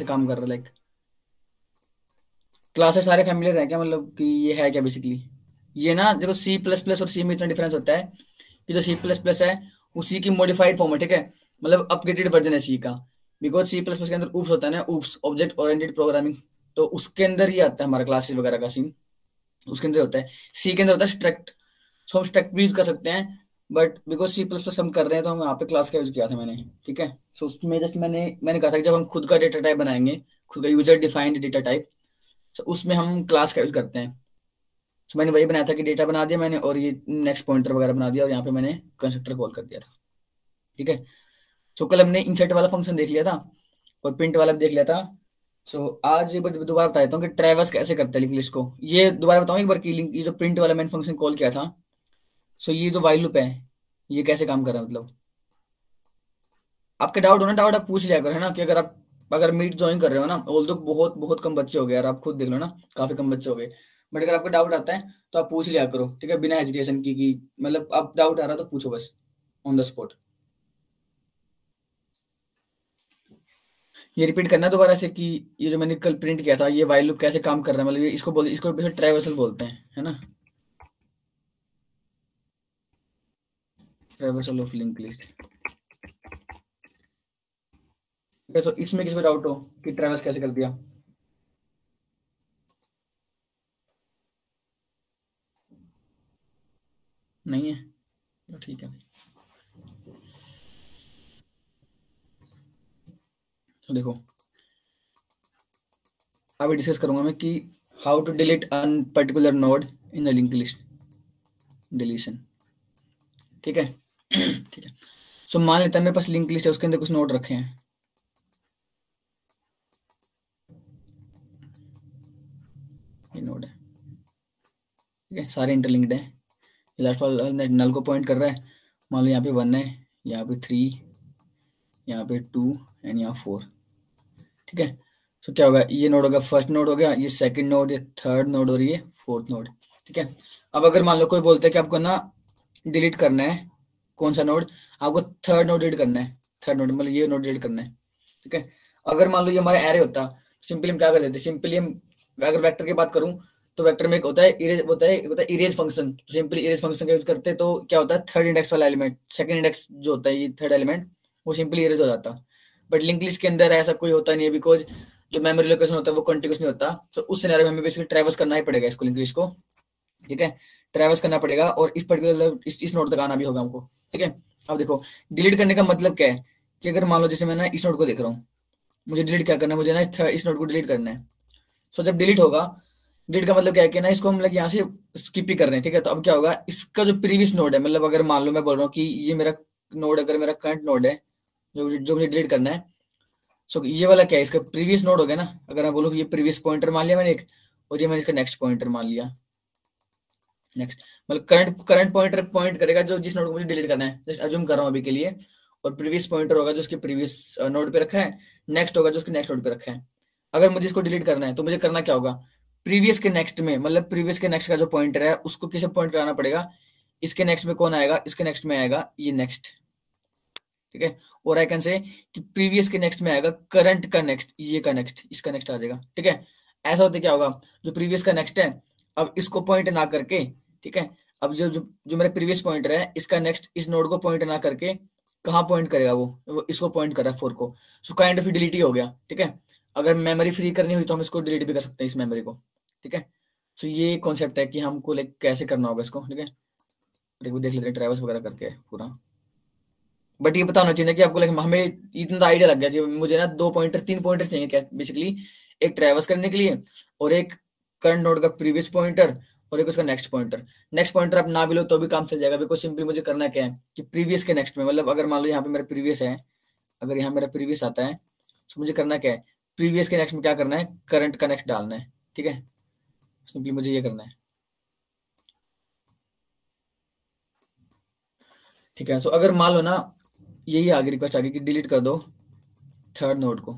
कैसे काम कर रहा है, लाइक क्लासेस सारे फैमिलियर हैं क्या, मतलब कि ये है क्या बेसिकली। ये ना देखो सी प्लस प्लस और सी में इतना डिफरेंस होता है कि जो सी प्लस प्लस है उसी की मॉडिफाइड फॉर्म है, ठीक है, मतलब अपग्रेडेड वर्जन है सी का। बिकॉज सी प्लस प्लस के अंदर ऊप्स होता है ना, ऊप्स ऑब्जेक्ट ओरिएंटेड प्रोग्रामिंग, तो उसके अंदर ही आता है हमारा क्लासेस वगैरह का सीन, उसके अंदर होता है। सी के अंदर होता है स्ट्रक्ट, सो हम स्ट्रक्ट भी यूज कर सकते हैं, but because C plus plus हम कर रहे हैं तो हम यहाँ पे क्लास का यूज किया था मैंने, ठीक है। सो उसमें जस्ट मैंने कहा था कि जब हम खुद का डेटा टाइप बनाएंगे, खुद का यूजर डिफाइंड डेटा टाइप, तो उसमें हम क्लास का यूज करते हैं। तो मैंने वही बनाया था कि डेटा बना दिया मैंने और ये नेक्स्ट पॉइंटर वगैरह बना दिया और यहाँ पे मैंने कंस्ट्रक्टर कॉल कर दिया था, ठीक है। सो कल हमने इंसर्ट वाला फंक्शन देख लिया था और प्रिंट वाला भी देख लिया था। सो आज दोबारा बता देता हूँ कि ट्रैवर्स कैसे करते हैं लिंक लिस्ट को। ये दोबारा बताऊँ एक बार की लिंक, ये जो प्रिंट वाला मैंने फंक्शन कॉल किया था, सो ये जो वाइल लूप है ये कैसे काम कर रहा है, मतलब आपके डाउट हो ना, डाउट आप पूछ लिया करो, है ना, कि अगर मीट ज्वाइन कर रहे हो ना, ऑल तो बहुत बहुत कम बच्चे हो गए यार, आप खुद देख लो ना, काफी कम बच्चे हो गए, बट अगर आपको डाउट आता है तो आप पूछ लिया करो, ठीक है, बिना हेजिटेशन की कि मतलब आप डाउट आ रहा तो पूछो बस ऑन द स्पॉट। ये रिपीट करना है दोबारा से कि ये जो मैंने कल प्रिंट किया था ये वाइल लूप कैसे काम कर रहा है, मतलब ये इसको ट्राइवर्सल बोलते हैं, है ना, ट्राइवर्सल ऑफ लिंक लिस्ट। तो इसमें किसी को डाउट हो कि ट्राइवर्स कैसे कर दिया। नहीं है तो ठीक है। तो देखो अभी डिस्कस करूंगा मैं कि how to delete an particular node in the link list, deletion, ठीक है। ठीक है, सो मान लेते हैं मेरे पास लिंक लिस्ट है, उसके अंदर कुछ नोड रखे हैं, ये नोड है, ठीक है, सारे इंटरलिंक्ड है। लास्ट वाला नल को पॉइंट कर रहा है, मान लो यहाँ पे 1 है, यहाँ पे 3, यहाँ पे 2 एंड यहाँ 4, ठीक है। सो क्या होगा, ये नोड होगा फर्स्ट नोड हो गया, ये सेकंड नोड, ये थर्ड नोड और ये फोर्थ नोड, ठीक है। अब अगर मान लो कोई बोलता है कि आपको ना डिलीट करना है कौन सा नोड, आपको थर्ड नोड डिलीट करना है, थर्ड नोड मतलब ये नोड डिलीट करना है, ठीक है। अगर मान लो ये हमारा एरे होता, सिंपली हम क्या कर देते, सिंपली हम अगर वेक्टर की बात करूं तो वेक्टर में एक होता है erase function, simply erase function का यूज करते तो क्या होता है, थर्ड इंडेक्स वाला एलिमेंट, सेकंड इंडेक्स जो होता है ये थर्ड एलिमेंट, वो सिंपली इरेज हो जाता। बट लिंक लिस्ट के अंदर ऐसा कोई होता नहीं है, बिकॉज जो मेमोरी लोकेशन होता है वो कंटिन्यूस नहीं होता, तो उस सिनेरियो में हमें बेसिकली ट्रैवर्स करना ही पड़ेगा इसको, लिंक लिस्ट को, ठीक है, ट्रैवर्स करना पड़ेगा और इस पर्टिकुलर इस नोड तक आना भी होगा हमको, ठीक है। अब देखो डिलीट करने का मतलब क्या है कि अगर मान लो जैसे मैं ना इस नोड को देख रहा हूँ, मुझे डिलीट क्या करना है, मुझे ना इस नोड को डिलीट करना है। सो जब डिलीट होगा, डिलीट का मतलब क्या है कि ना इसको हम लोग यहाँ से स्किप ही कर रहे हैं, ठीक है। तो अब क्या होगा, इसका जो प्रीवियस नोड है, मतलब अगर मान लो मैं बोल रहा हूँ कि ये मेरा नोड, अगर मेरा करंट नोड है जो मुझे डिलीट करना है, सो ये वाला क्या है, इसका प्रीवियस नोड हो गया ना। अगर मैं बोलूँ कि ये प्रीवियस पॉइंटर मान लिया मैंने एक, और ये मैंने इसका नेक्स्ट पॉइंटर मान लिया, नेक्स्ट मतलब करंट करंट पॉइंटर पॉइंट करेगा जो जिस नोड को मुझे डिलीट करना है, जस्ट अज्यूम कर रहा हूँ अभी के लिए, और प्रीवियस पॉइंटर होगा जो उसके प्रीवियस नोड पे रखा है, नेक्स्ट होगा जो उसके नेक्स्ट नोड पे रखा है। अगर मुझे इसको डिलीट करना है तो मुझे करना क्या होगा, प्रीवियस के नेक्स्ट में, मतलब प्रीवियस के नेक्स्ट का जो पॉइंटर है उसको किसे पॉइंट कराना पड़ेगा, इसके नेक्स्ट में कौन आएगा, इसके नेक्स्ट में आएगा ये नेक्स्ट, ठीक है। और आई कैन से कि प्रीवियस के नेक्स्ट में आएगा करंट का नेक्स्ट, ये का नेक्स्ट, इसका नेक्स्ट आ जाएगा, ठीक है। ऐसा होता क्या होगा, जो प्रीवियस का नेक्स्ट है अब इसको पॉइंट ना करके, ठीक है, अब जो मेरा प्रीवियस पॉइंटर है इसका नेक्स्ट इस नोड को पॉइंट ना करके कहाँ पॉइंट करेगा, वो इसको पॉइंट कर रहा है 4 को, सो काइंड ऑफ डिलीट ही हो गया, ठीक है। अगर मेमोरी फ्री करनी हुई तो हम इसको डिलीट भी कर सकते हैं इस मेमोरी को, ठीक है। सो ये कॉन्सेप्ट है कि हमको लाइक कैसे करना होगा इसको, ठीक है। देखो देख लेते हैं ट्रैवर्स वगैरह करके पूरा, बट ये पता होना चाहिए ना कि आपको लाइक हमें इतना आइडिया लग गया कि मुझे ना 2 पॉइंटर 3 पॉइंटर चाहिए क्या बेसिकली, एक ट्रैवर्स करने के लिए और एक करंट नोड का प्रीवियस पॉइंटर और एक उसका नेक्स्ट पॉइंटर। नेक्स्ट पॉइंटर आप ना भी लो तो भी काम चल जाएगा, बिकॉज सिंपली मुझे करना क्या है कि प्रीवियस के नेक्स्ट में, मतलब अगर मान लो यहाँ पे मेरा प्रीवियस है, अगर यहाँ मेरा प्रीवियस आता है तो मुझे करना क्या है, प्रीवियस के नेक्स्ट में क्या करना है, करंट का नेक्स्ट डालना है, ठीक है। सिंपली मुझे ये करना है, ठीक है। सो अगर मान लो ना यही आगे रिक्वेस्ट आ गई कि डिलीट कर दो थर्ड नोड को,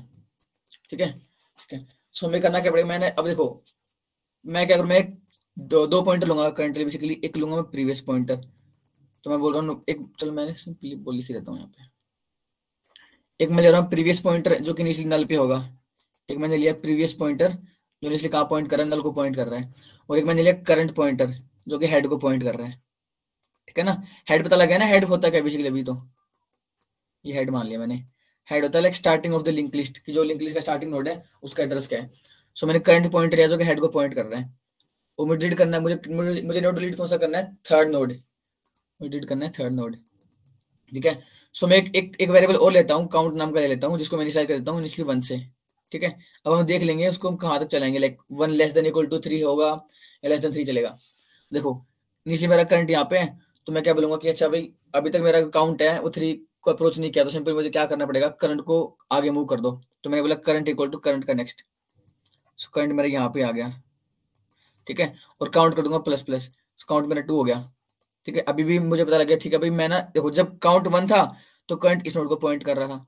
ठीक है, ठीक है। सो हमें करना क्या पड़ेगा, मैंने अब देखो मैं क्या करूँ, मैं दो पॉइंटर लूंगा करंटली, बेसिकली एक लूंगा मैं प्रीवियस पॉइंटर, तो मैं बोल रहा हूँ एक, चलो मैंने सिंपली बोल लिख देता हूँ यहाँ पे, एक मैं ले रहा हूँ प्रीवियस पॉइंटर जो कि इनिशियली नल पे होगा, एक मैंने लिया प्रीवियस पॉइंटर जो इसलिए कहाँ पॉइंट कर रहा है, नल को पॉइंट कर रहा है, और एक मैंने लिया करंट पॉइंटर जो कि हेड को पॉइंट कर रहा है। ठीक है ना, हेड पता लगा है ना, हेड होता क्या बेसिकली, अभी तो ये हेड मान लिया मैंने। हेड होता है like starting of the link list, की जो लिंक लिस्ट का स्टार्टिंग नोड है उसका एड्रेस क्या है। सो मैंने करंट पॉइंटर लिया जो कि हेड को पॉइंट कर रहा है, वो मुझे डिलीट करना है, मुझे नोड डिलीट कौन सा करना है, थर्ड नोड, मुझे डिलीट करना है थर्ड नोड। ठीक है, सो मैं एक वेरिएबल और लेता हूँ, काउंट नाम का ले लेता हूँ, जिसको मैं इनिशियलाइज कर देता हूँ इनिशियली 1 से। ठीक है, अब हम देख लेंगे उसको हम कहाँ तक चलाएंगे, like 1 less than equal to 3 होगा या लेस देन 3 चलेगा। देखो इनिशियली मेरा करंट यहाँ पे है, तो मैं क्या बोलूंगा कि अच्छा भाई अभी तक मेरा काउंट है वो 3 को अप्रोच नहीं किया, तो सिंपल मुझे क्या करना पड़ेगा, करंट को आगे मूव कर दो। तो मैंने बोला करंट इक्वल टू करंट का नेक्स्ट, सो करंट मेरा यहाँ पे आ गया। ठीक है, और काउंट कर दूंगा प्लस प्लस, काउंट मेरा 2 हो गया। ठीक है, अभी भी मुझे पता लग गया, ठीक है भाई मैं ना, देखो जब काउंट 1 था तो करंट इस नोड को पॉइंट कर रहा था।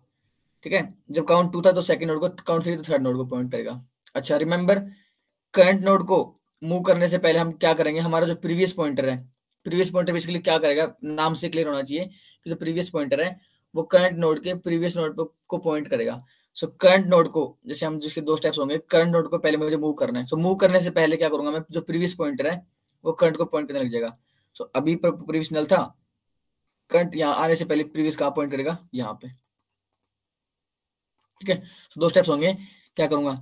ठीक है, जब काउंट 2 था तो सेकंड नोड को, काउंट 3 तो थर्ड नोड को पॉइंट करेगा। अच्छा रिमेंबर, करंट नोड को मूव करने से पहले हम क्या करेंगे, हमारा जो प्रीवियस पॉइंटर है, प्रीवियस पॉइंटर बेसिकली क्या करेगा, नाम से क्लियर होना चाहिए कि जो प्रीवियस पॉइंटर है वो करंट नोड के प्रीवियस नोड को पॉइंट करेगा। सो करंट नोड को, जैसे हम जिसके 2 स्टेप्स होंगे, करंट नोड को पहले मुझे मूव करना है, सो मूव करने से पहले क्या करूंगा मैं, जो प्रीवियस पॉइंटर है वो करंट को पॉइंट करने लग जाएगा। सो अभी प्रीवियस नल था, करंट यहाँ आने से पहले प्रीवियस कहाँ पॉइंट करेगा, यहाँ पे। ठीक है, तो 2 स्टेप्स होंगे, क्या करूंगा,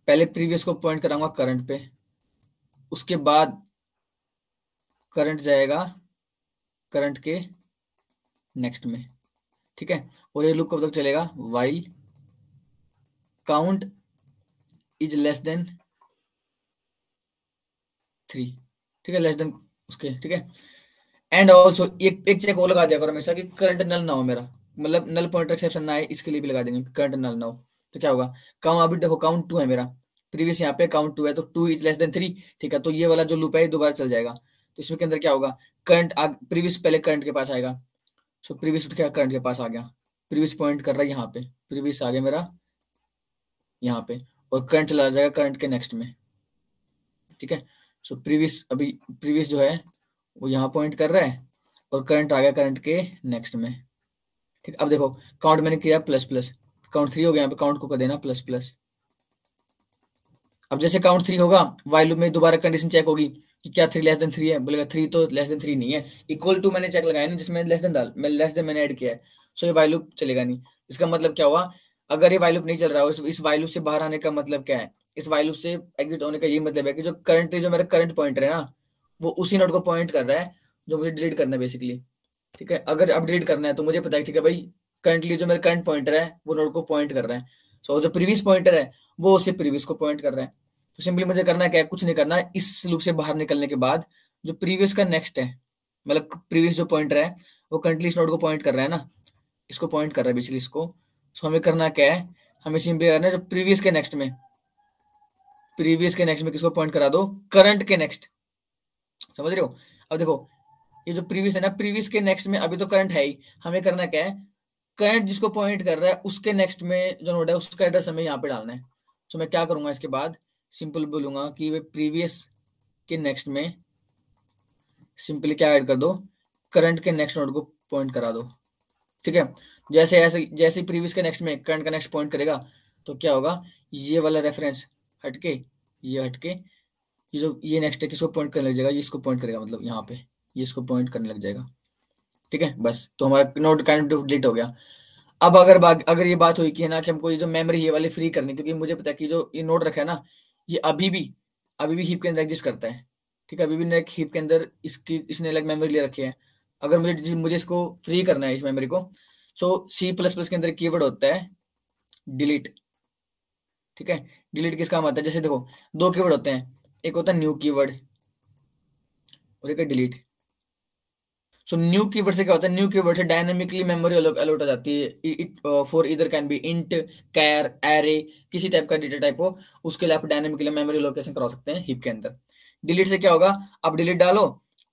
पहले प्रीवियस को पॉइंट कराऊंगा करंट पे, उसके बाद करंट जाएगा करंट के नेक्स्ट में। ठीक है, और ये लूप कब तक चलेगा, while count is less then 3। ठीक है, लेस देन उसके। ठीक है, एंड ऑल्सो एक चेक और लगा दिया करो हमेशा कि करंट नल ना हो मेरा, मतलब नल पॉइंटर एक्सेप्शन ना है, इसके लिए भी लगा देंगे करंट नल ना हो। तो क्या होगा, काउंट अभी देखो काउंट 2 है मेरा, प्रीवियस यहाँ पे काउंट 2 है, तो 2 इज लेस देन 3। ठीक है, तो ये वाला जो लूप है दोबारा चल जाएगा, तो इसमें के अंदर क्या होगा, करंट प्रीवियस पहले करंट के पास आएगा, सो प्रीवियस उठ के करंट के पास आ गया, प्रीवियस पॉइंट कर रहा है यहाँ पे, प्रीवियस आ गया मेरा यहाँ पे, और करंट चला जाएगा करंट के नेक्स्ट में। ठीक है, सो प्रीवियस, अभी प्रीवियस जो है वो यहाँ पॉइंट कर रहा है, और करंट आ गया करंट के नेक्स्ट में। ठीक, अब देखो काउंट मैंने किया प्लस प्लस, काउंट 3 हो गया, यहाँ पे काउंट को कर देना प्लस प्लस। अब जैसे काउंट 3 होगा, वाइल लूप में दोबारा कंडीशन चेक होगी कि क्या 3 लेस देन 3 है, बोलेगा 3 तो लेस देन 3 नहीं है, इक्वल टू मैंने चेक लगाया नहीं, जिसमें लेस देन डाल, मैं लेस देन मैंने ऐड किया है, सो ये वाइल लूप चलेगा नहीं। इसका मतलब क्या हुआ, अगर ये वाइल लूप नहीं चल रहा है, इस वाइल लूप से बाहर आने का मतलब क्या है, इस वाइल लूप से एग्जिट होने का ये मतलब है कि जो करंट, जो मेरा करंट पॉइंटर है ना, वो उसी नोड को पॉइंट कर रहा है जो मुझे डिलीट करना है बेसिकली। ठीक है, अगर अब डिलीट करना है तो मुझे पता है, ठीक है भाई करंटली जो मेरा करंट पॉइंटर है वो नोड को पॉइंट कर रहा है, सो जो प्रीवियस पॉइंटर है वो उसे प्रीवियस को पॉइंट कर रहा है। तो सिंपली मुझे करना क्या है, कुछ नहीं करना है, इस लूप से बाहर निकलने के बाद जो प्रीवियस का नेक्स्ट है, मतलब प्रीवियस जो पॉइंटर है वो करंटली इस नोड को पॉइंट कर रहा है ना, इसको पॉइंट कर रहा है बेसिकली इसको। सो हमें करना क्या है, हमें सिंपली करना है जो प्रीवियस के नेक्स्ट में, प्रीवियस के नेक्स्ट में किसको पॉइंट करा दो, करंट के नेक्स्ट। समझ रहे हो, अब देखो ये जो प्रीवियस है ना, प्रीवियस के नेक्स्ट में अभी तो करंट है ही, हमें करना क्या है, करंट जिसको पॉइंट कर रहा है उसके नेक्स्ट में जो नोड है उसका एड्रेस हमें यहाँ पे डालना है। तो मैं क्या करूंगा इसके बाद, सिंपल बोलूंगा कि वे प्रीवियस के नेक्स्ट में सिंपली क्या ऐड कर दो, करंट के नेक्स्ट नोड को पॉइंट करा दो। ठीक है, जैसे ऐसे जैसे प्रीवियस के नेक्स्ट में करंट का नेक्स्ट पॉइंट करेगा तो क्या होगा, ये वाला रेफरेंस हटके, ये हटके, ये जो ये नेक्स्ट है किसको पॉइंट करने लग जाएगा, ये इसको पॉइंट करेगा, मतलब यहाँ पे ये इसको पॉइंट करने लग जाएगा। ठीक है, बस तो हमारा नोड काइंड ऑफ डिलीट हो गया। अब अगर ये बात हुई कि है ना कि हमको ये जो मेमोरी ये वाली फ्री करनी, क्योंकि मुझे पता है कि जो ये नोड रखा है ना, ये अभी भी हीप के अंदर एग्जिस्ट करता है। ठीक है, अभी भी एक हीप के अंदर इसने अलग मेमोरी ले रखी है। अगर मुझे इसको फ्री करना है इस मेमोरी को, सो C++ के अंदर कीवर्ड होता है डिलीट। ठीक है, डिलीट किस काम आता है, जैसे देखो 2 कीवर्ड होते हैं, एक होता है न्यू कीवर्ड और एक है डिलीट। सो न्यू कीवर्ड से क्या होता है, न्यू कीवर्ड से डायनामिकली मेमोरी अलॉट हो जाती है, it for either can be int, char, array, किसी टाइप का डेटा टाइप हो, उसके लिए आप डायनामिकली मेमोरी लोकेशन करा सकते हैं हीप के अंदर। डिलीट से क्या होगा, आप डिलीट डालो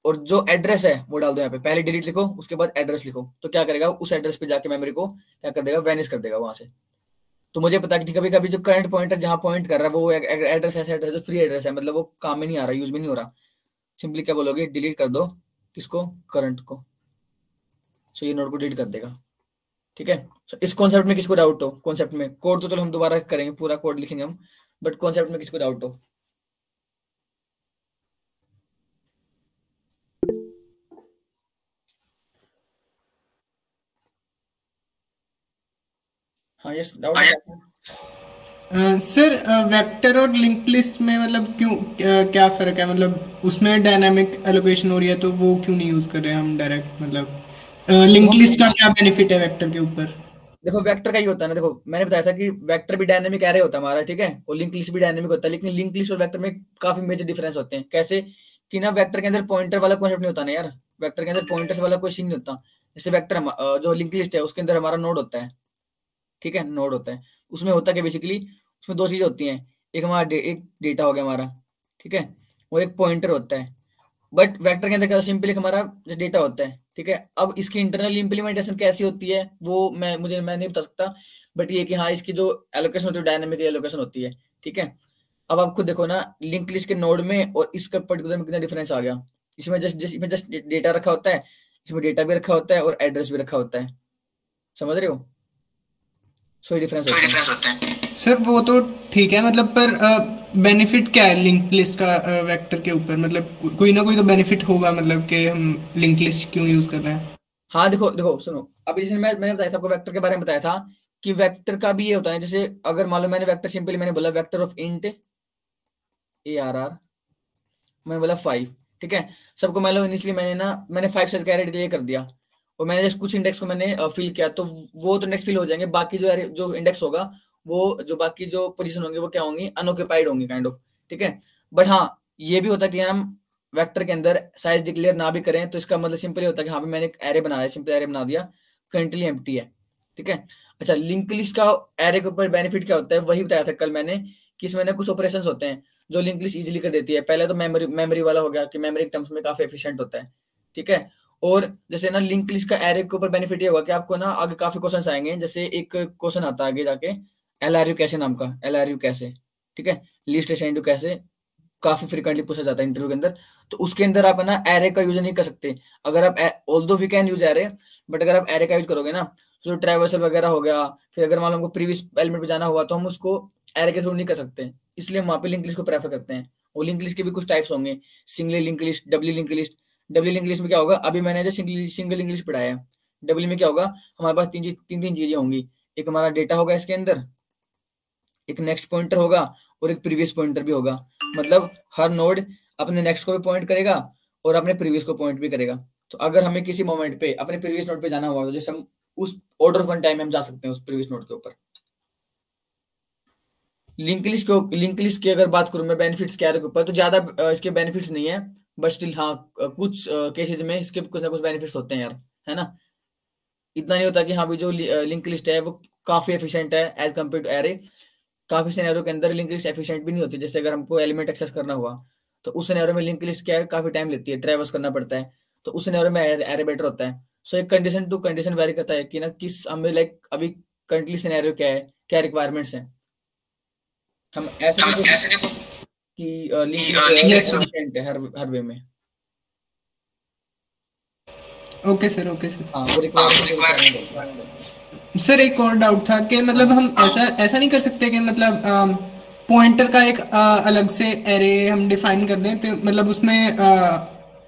और जो एड्रेस है वो डाल दो यहाँ पे, पहले डिलीट लिखो उसके बाद एड्रेस लिखो, तो क्या करेगा उस एड्रेस पे जाके मेमोरी को क्या कर देगा, वैनिश कर देगा वहां से। तो मुझे पता है कि कभी कभी जो करंट पॉइंटर जहां पॉइंट कर रहा है वो एड्रेस ऐसा एड्रेस जो फ्री एड्रेस है, मतलब वो काम में नहीं आ रहा, यूज में नहीं हो रहा, सिंपली क्या बोलोगे, डिलीट कर दो किसको, करंट को, सो ये नोड को डिलीट कर देगा। ठीक है। इस कॉन्सेप्ट में किसको डाउट हो? कॉन्सेप्ट में, कोड तो चलो हम दोबारा करेंगे, पूरा कोड लिखेंगे हम, बट कॉन्सेप्ट में किसको डाउट हो? हाँ यस, डाउट है क्या? सर वेक्टर और लिंक लिस्ट में मतलब क्यों क्या फ़र्क है, मतलब उसमें डायनामिक एलोकेशन हो रही है तो वो क्यों नहीं यूज़ कर रहे हैं हम डायरेक्ट, मतलब देखो लिंक हम, लिस्ट का क्या बेनिफिट है वेक्टर के ऊपर? देखो वेक्टर का ही होता है ना, देखो मैंने बताया था कि वेक्टर भी डायनेमिक एरे होता है हमारा, ठीक है, और लिंक लिस्ट भी डायनेमिक होता है, लेकिन लिंक लिस्ट और वेक्टर में काफी मेजर डिफरेंस होते हैं। कैसे कि ना, वेक्टर के अंदर पॉइंटर वाला कॉन्सेप्ट नहीं होता ना यार, वेक्टर के अंदर पॉइंटर्स वाला कोई सीन नहीं होता। जैसे वेक्टर जो लिंक लिस्ट है उसके अंदर हमारा नोड होता है, ठीक है, नोड होता है। उसमें होता क्या बेसिकली, उसमें दो चीजें होती हैं, एक हमारा एक डेटा हो गया हमारा, ठीक है, और एक पॉइंटर होता है। बट वेक्टर के अंदर क्या, सिंपल एक हमारा जो डेटा होता है, ठीक है। अब इसकी इंटरनल इंप्लीमेंटेशन कैसी होती है वो मैं नहीं बता सकता, बट ये कि हाँ इसकी जो एलोकेशन होती है डायनामिक एलोकेशन होती है, ठीक है। अब आप खुद देखो ना, लिंक लिस्ट के नोड में और इसका पर्टिकुलर में कितना डिफरेंस आ गया। इसमें जस्ट डेटा रखा होता है, इसमें डेटा भी रखा होता है और एड्रेस भी रखा होता है, समझ रहे हो? सो ये डिफरेंस कोई होते हैं। डिफरेंस होते हैं सर, वो तो ठीक है, मतलब पर बेनिफिट क्या है लिंक लिस्ट का वेक्टर के ऊपर, मतलब कोई ना कोई तो बेनिफिट होगा, मतलब कि हम लिंक लिस्ट क्यों यूज़ कर रहे हैं? हाँ देखो देखो सुनो, अभी जैसे मैंने बताया था आपको, वेक्टर के बारे में बताया था कि वेक्टर का भी ये होता है, जैसे अगर मान लो मैंने वेक्टर सिंपली मैंने बोला वेक्टर ऑफ इंट ARR, मैंने बोला 5, ठीक है। सबको मान लो इनिशियली मैंने 5 सेट कैरेट डिक्लेयर कर दिया, और मैंने जस्ट कुछ इंडेक्स को मैंने फिल किया, तो वो तो नेक्स्ट फिल हो जाएंगे, बाकी जो इंडेक्स होगा, वो जो बाकी जो पोजीशन होंगे वो क्या होंगी, अनऑक्यूपाइड होंगी काइंड ऑफ, ठीक है। बट हाँ, ये भी होता है कि हम वेक्टर के अंदर साइज डिक्लेयर ना भी करें तो इसका मतलब सिंपल होता है कि हाँ मैंने एक एरे बनाया, सिंपल एरे बना दिया, करंटली एम्प्टी है, ठीक है। अच्छा, लिंक लिस्ट का एरे के ऊपर बेनिफिट क्या होता है, वही बताया था कल मैंने, कि इसमें ना कुछ ऑपरेशंस होते हैं जो लिंक लिस्ट इजीली कर देती है। पहले तो मेमोरी मेमोरी वाला हो गया कि मेमोरी के टर्म्स में काफी एफिशिएंट होता है, ठीक है। और जैसे ना लिंक लिस्ट का एरे के ऊपर बेनिफिट ये होगा कि आपको ना आगे काफी क्वेश्चंस आएंगे, जैसे एक क्वेश्चन आता है आगे जाके, LRU कैसे नाम का, LRU कैसे, ठीक है, लिस्ट असाइंड कैसे, काफी फ्रिक्वेंटली पूछा जाता है इंटरव्यू के अंदर। तो उसके अंदर आप है ना एरे का यूज नहीं कर सकते। अगर आप, although we can use array, but अगर आप एरे का यूज करोगे ना, तो जो ट्राइवर्सल वगैरह हो गया, फिर अगर मान लो हमको प्रीवियस एलिमेंट पे जाना हुआ तो हम उसको एरे के थ्रू नहीं कर सकते, इसलिए हम वहाँ पे लिंक लिस्ट को प्रेफर करते हैं। और लिंक लिस्ट के भी कुछ टाइप्स होंगे, single link list, doubly link list. Doubly link list में क्या होगा, अभी मैंने जो सिंगल लिंक लिस्ट पढ़ाया है, डबली में क्या होगा, हमारे पास तीन तीन चीजें होंगी, एक हमारा डेटा होगा इसके अंदर, एक नेक्स्ट पॉइंटर होगा, और एक प्रीवियस पॉइंटर भी होगा। मतलब हर नोड अपने नेक्स्ट को भी पॉइंट करेगा और अपने प्रीवियस को पॉइंट भी करेगा। तो अगर हमें किसी मोमेंट पे अपने प्रीवियस नोड पे जाना हुआ तो जैसे हम उस ऑर्डर ऑफ वन टाइम में हम जा सकते हैं उस प्रीवियस नोड के ऊपर। लिंक लिस्ट की अगर बात करूं मैं बेनिफिट्स क्या है के ऊपर, तो ज्यादा इसके बेनिफिट्स नहीं है, बट स्टिल हाँ कुछ केसेस में इसके कुछ ना कुछ बेनिफिट्स होते हैं यार, है ना। इतना नहीं होता कि हाँ भी जो लिंक लिस्ट है वो काफी एफिशिएंट है एज कम्पेयर टू एरे। काफी सिनेरियो के अंदर लिंक लिस्ट एफिशिएंट भी नहीं होती, जैसे अगर हमको एलिमेंट एक्सेस करना हुआ तो उस सिनेरियो में लिंक लिस्ट क्या है, काफी टाइम लेती है, ट्रैवर्स करना पड़ता है, तो उस सिनेरियो में एरे बेटर होता है। सो एक कंडीशन टू कंडीशन वेरी करता है कि ना किस हमें लाइक अभी करंटली सिनेरियो क्या है, क्या रिक्वायरमेंट्स हैं। हम ऐसे हम नहीं बोल ऐसे नहीं बोल सकते कि लिंक सकते लिस्ट जो है कि वो यस सर। एफिशिएंट है हर हर वे में। Okay sir, okay sir. हाँ, वो हाँ रिक्वायरमेंट वो पे रिक्वायरमेंट होता है। रिक्वायरमेंट। सर एक और डाउट था कि मतलब हाँ हम ऐसा ऐसा नहीं कर सकते कि मतलब पॉइंटर का एक अलग से एरे हम डिफाइन कर दें, तो मतलब उसमें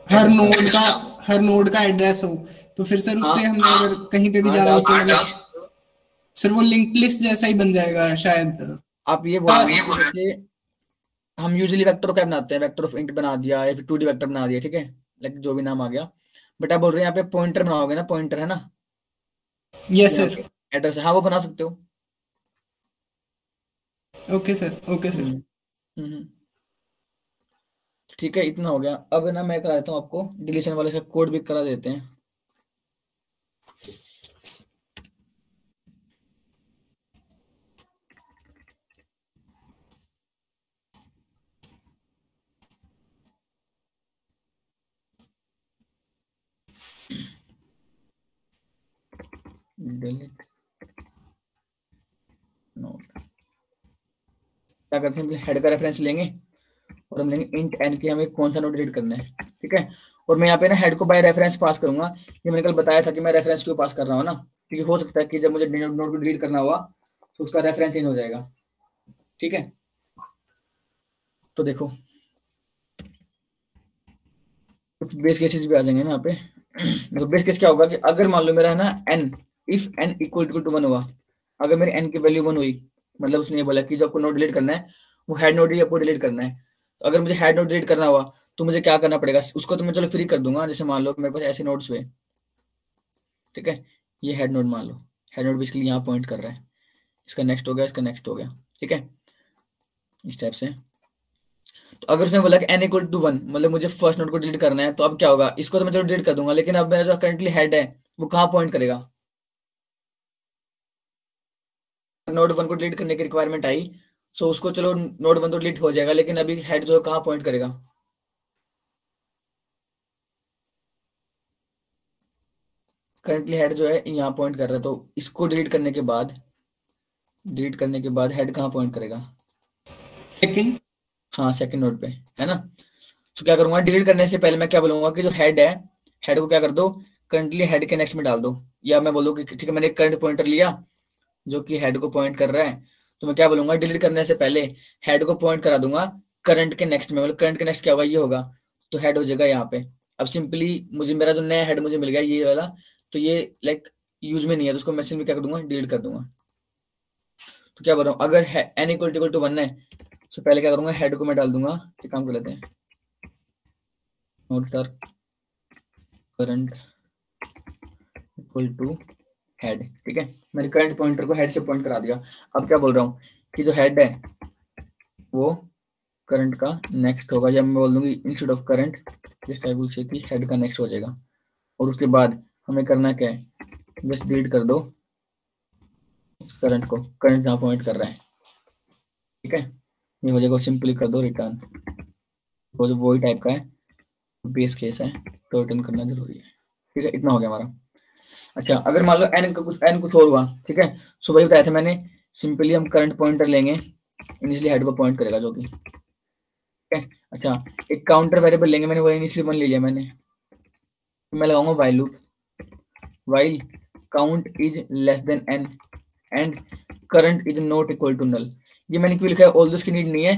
हर एड्रेस का, नोड का हर नोड का एड्रेस हो, तो फिर सर उससे हाँ हमने अगर कहीं पे भी हाँ जाना हो डाल तो सकते हो। मतलब सर वो लिंक लिस्ट जैसा ही बन जाएगा शायद। आप ये बोल रहे हो ये ना कि बोल रहे जैसे हम यूजुअली वेक्टर क्या बनाते हैं, वेक्टर ऑफ इंट बना दिया या फिर 2D वेक्टर बना दिया, ठीक है, लाइक जो भी नाम आ गया। बट आप बोल रहे हैं यहाँ पे पॉइंटर बनाओगे ना, पॉइंटर है ना, यस यहाँ सर। पे एड्रेस है, हाँ वो बना सकते हो। ओके सर, ओके हम्म सर। हम्म। ठीक है, इतना हो गया। अब ना मैं करा देता हूँ आपको डिलीशन वाले से कोड भी करा देते हैं। डिलीट नोट, क्या करते हैं, हेड का रेफरेंस लेंगे और हम लेंगे इंट एन की हमें कौन सा नोड डिलीट करना है, ठीक है। और मैं यहाँ पे ना हेड को बाय रेफरेंस पास करूंगा, ये मैंने कल बताया था कि मैं रेफरेंस क्यों पास कर रहा हूँ ना, क्योंकि हो सकता है कि जब मुझे नोड को डिलीट करना हुआ तो उसका रेफरेंस चेंज हो जाएगा। ठीक है, तो देखो कुछ बेस केसेस भी आ जाएंगे ना यहाँ पे। देखो बेस केस क्या होगा कि अगर मान लो मेरा है ना n, if n equal to 1 हुआ, अगर मेरी n की वैल्यू 1 हुई, मतलब उसने ये बोला कि जो आपको नोड डिलीट करना है वो हेड नोड ही आपको डिलीट करना है। तो अगर मुझे हेड नोड डिलीट करना हुआ तो मुझे क्या करना पड़ेगा, उसको तो मैं चलो फ्री कर दूंगा, जैसे मान लो मेरे पास ऐसे नोड्स हुए, ठीक है, ये हेड नोड मान लो, हेड नोड बेसिकली यहाँ पॉइंट कर रहा है, इसका नेक्स्ट हो गया, इसका नेक्स्ट हो गया, ठीक है, इस टाइप से। तो अगर उसने बोला कि n इक्वल टू 1, मतलब मुझे फर्स्ट नोड को डिलीट करना है, तो अब क्या होगा, इसको तो मैं चलो डिलीट कर दूंगा, लेकिन अब मेरा जो करंटली हेड है वो कहाँ पॉइंट करेगा। नोड 1 को डिलीट करने की रिक्वायरमेंट आई, सो उसको चलो नोड 1 तो डिलीट हो जाएगा, लेकिन अभी हेड जो है कहाँ पॉइंट करेगा, करंटली हेड जो है यहाँ पॉइंट कर रहा है, तो इसको डिलीट करने के बाद हेड कहाँ पॉइंट करेगा, सेकंड। हाँ सेकंड नोड पे, है ना। तो क्या करूंगा, डिलीट करने से पहले मैं क्या बोलूंगा कि जो हेड है, हेड को क्या कर दो, करंटली हेड के नेक्स्ट में डाल दो, या मैं बोलूँ कि ठीक है मैंने एक करंट पॉइंटर लिया जो कि हेड को पॉइंट कर रहा है, तो मैं क्या बोलूंगा, डिलीट करने से पहले हेड को पॉइंट करा दूंगा करंट के नेक्स्ट में, मतलब करंट के नेक्स्ट क्या होगा, ये होगा, तो हेड हो जाएगा यहाँ पे। अब सिंपली मुझे मेरा जो नया हेड मुझे मिल गया ये वाला, तो ये लाइक यूज में नहीं है, तो उसको मैं सिंपली क्या कर दूंगा, डिलीट कर दूंगा। तो क्या बोल रहा हूँ, अगर n इक्वल टू 1 है, तो पहले क्या करूंगा, हेड को मैं डाल दूंगा, ये काम कर लेते हैं, node star current equal to head, ठीक है, मैंने करंट पॉइंटर को हेड से पॉइंट करा दिया। अब क्या बोल रहा हूँ कि जो हेड है वो करंट का नेक्स्ट होगा, या मैं बोल दूंगी instead of current just I will say कि हेड का नेक्स्ट हो जाएगा। और उसके बाद हमें करना क्या है, जस्ट डिलीट कर दो इस करंट को, करंट जहाँ पॉइंट कर रहा है, ठीक है, ये हो जाएगा, सिंपली कर दो रिटर्न, वो जो वही टाइप का है, बेस केस है तो रिटर्न करना जरूरी है। ठीक है, इतना हो गया हमारा। अच्छा, अगर मान लो एन कुछ और हुआ, ठीक है, सो वही बताया था मैंने, सिंपली हम करंट पॉइंटर लेंगे, इनिशियली हेड को पॉइंट करेगा जो कि, ठीक है। अच्छा, एक काउंटर वेरिएबल लेंगे, मैंने वही इनिशियली वन ले लिया मैंने, तो मैं लगाऊंगा while loop, while count is less than n and current is not equal to null. ये मैंने क्यों लिखा है, ऑल दिस की नीड नहीं है,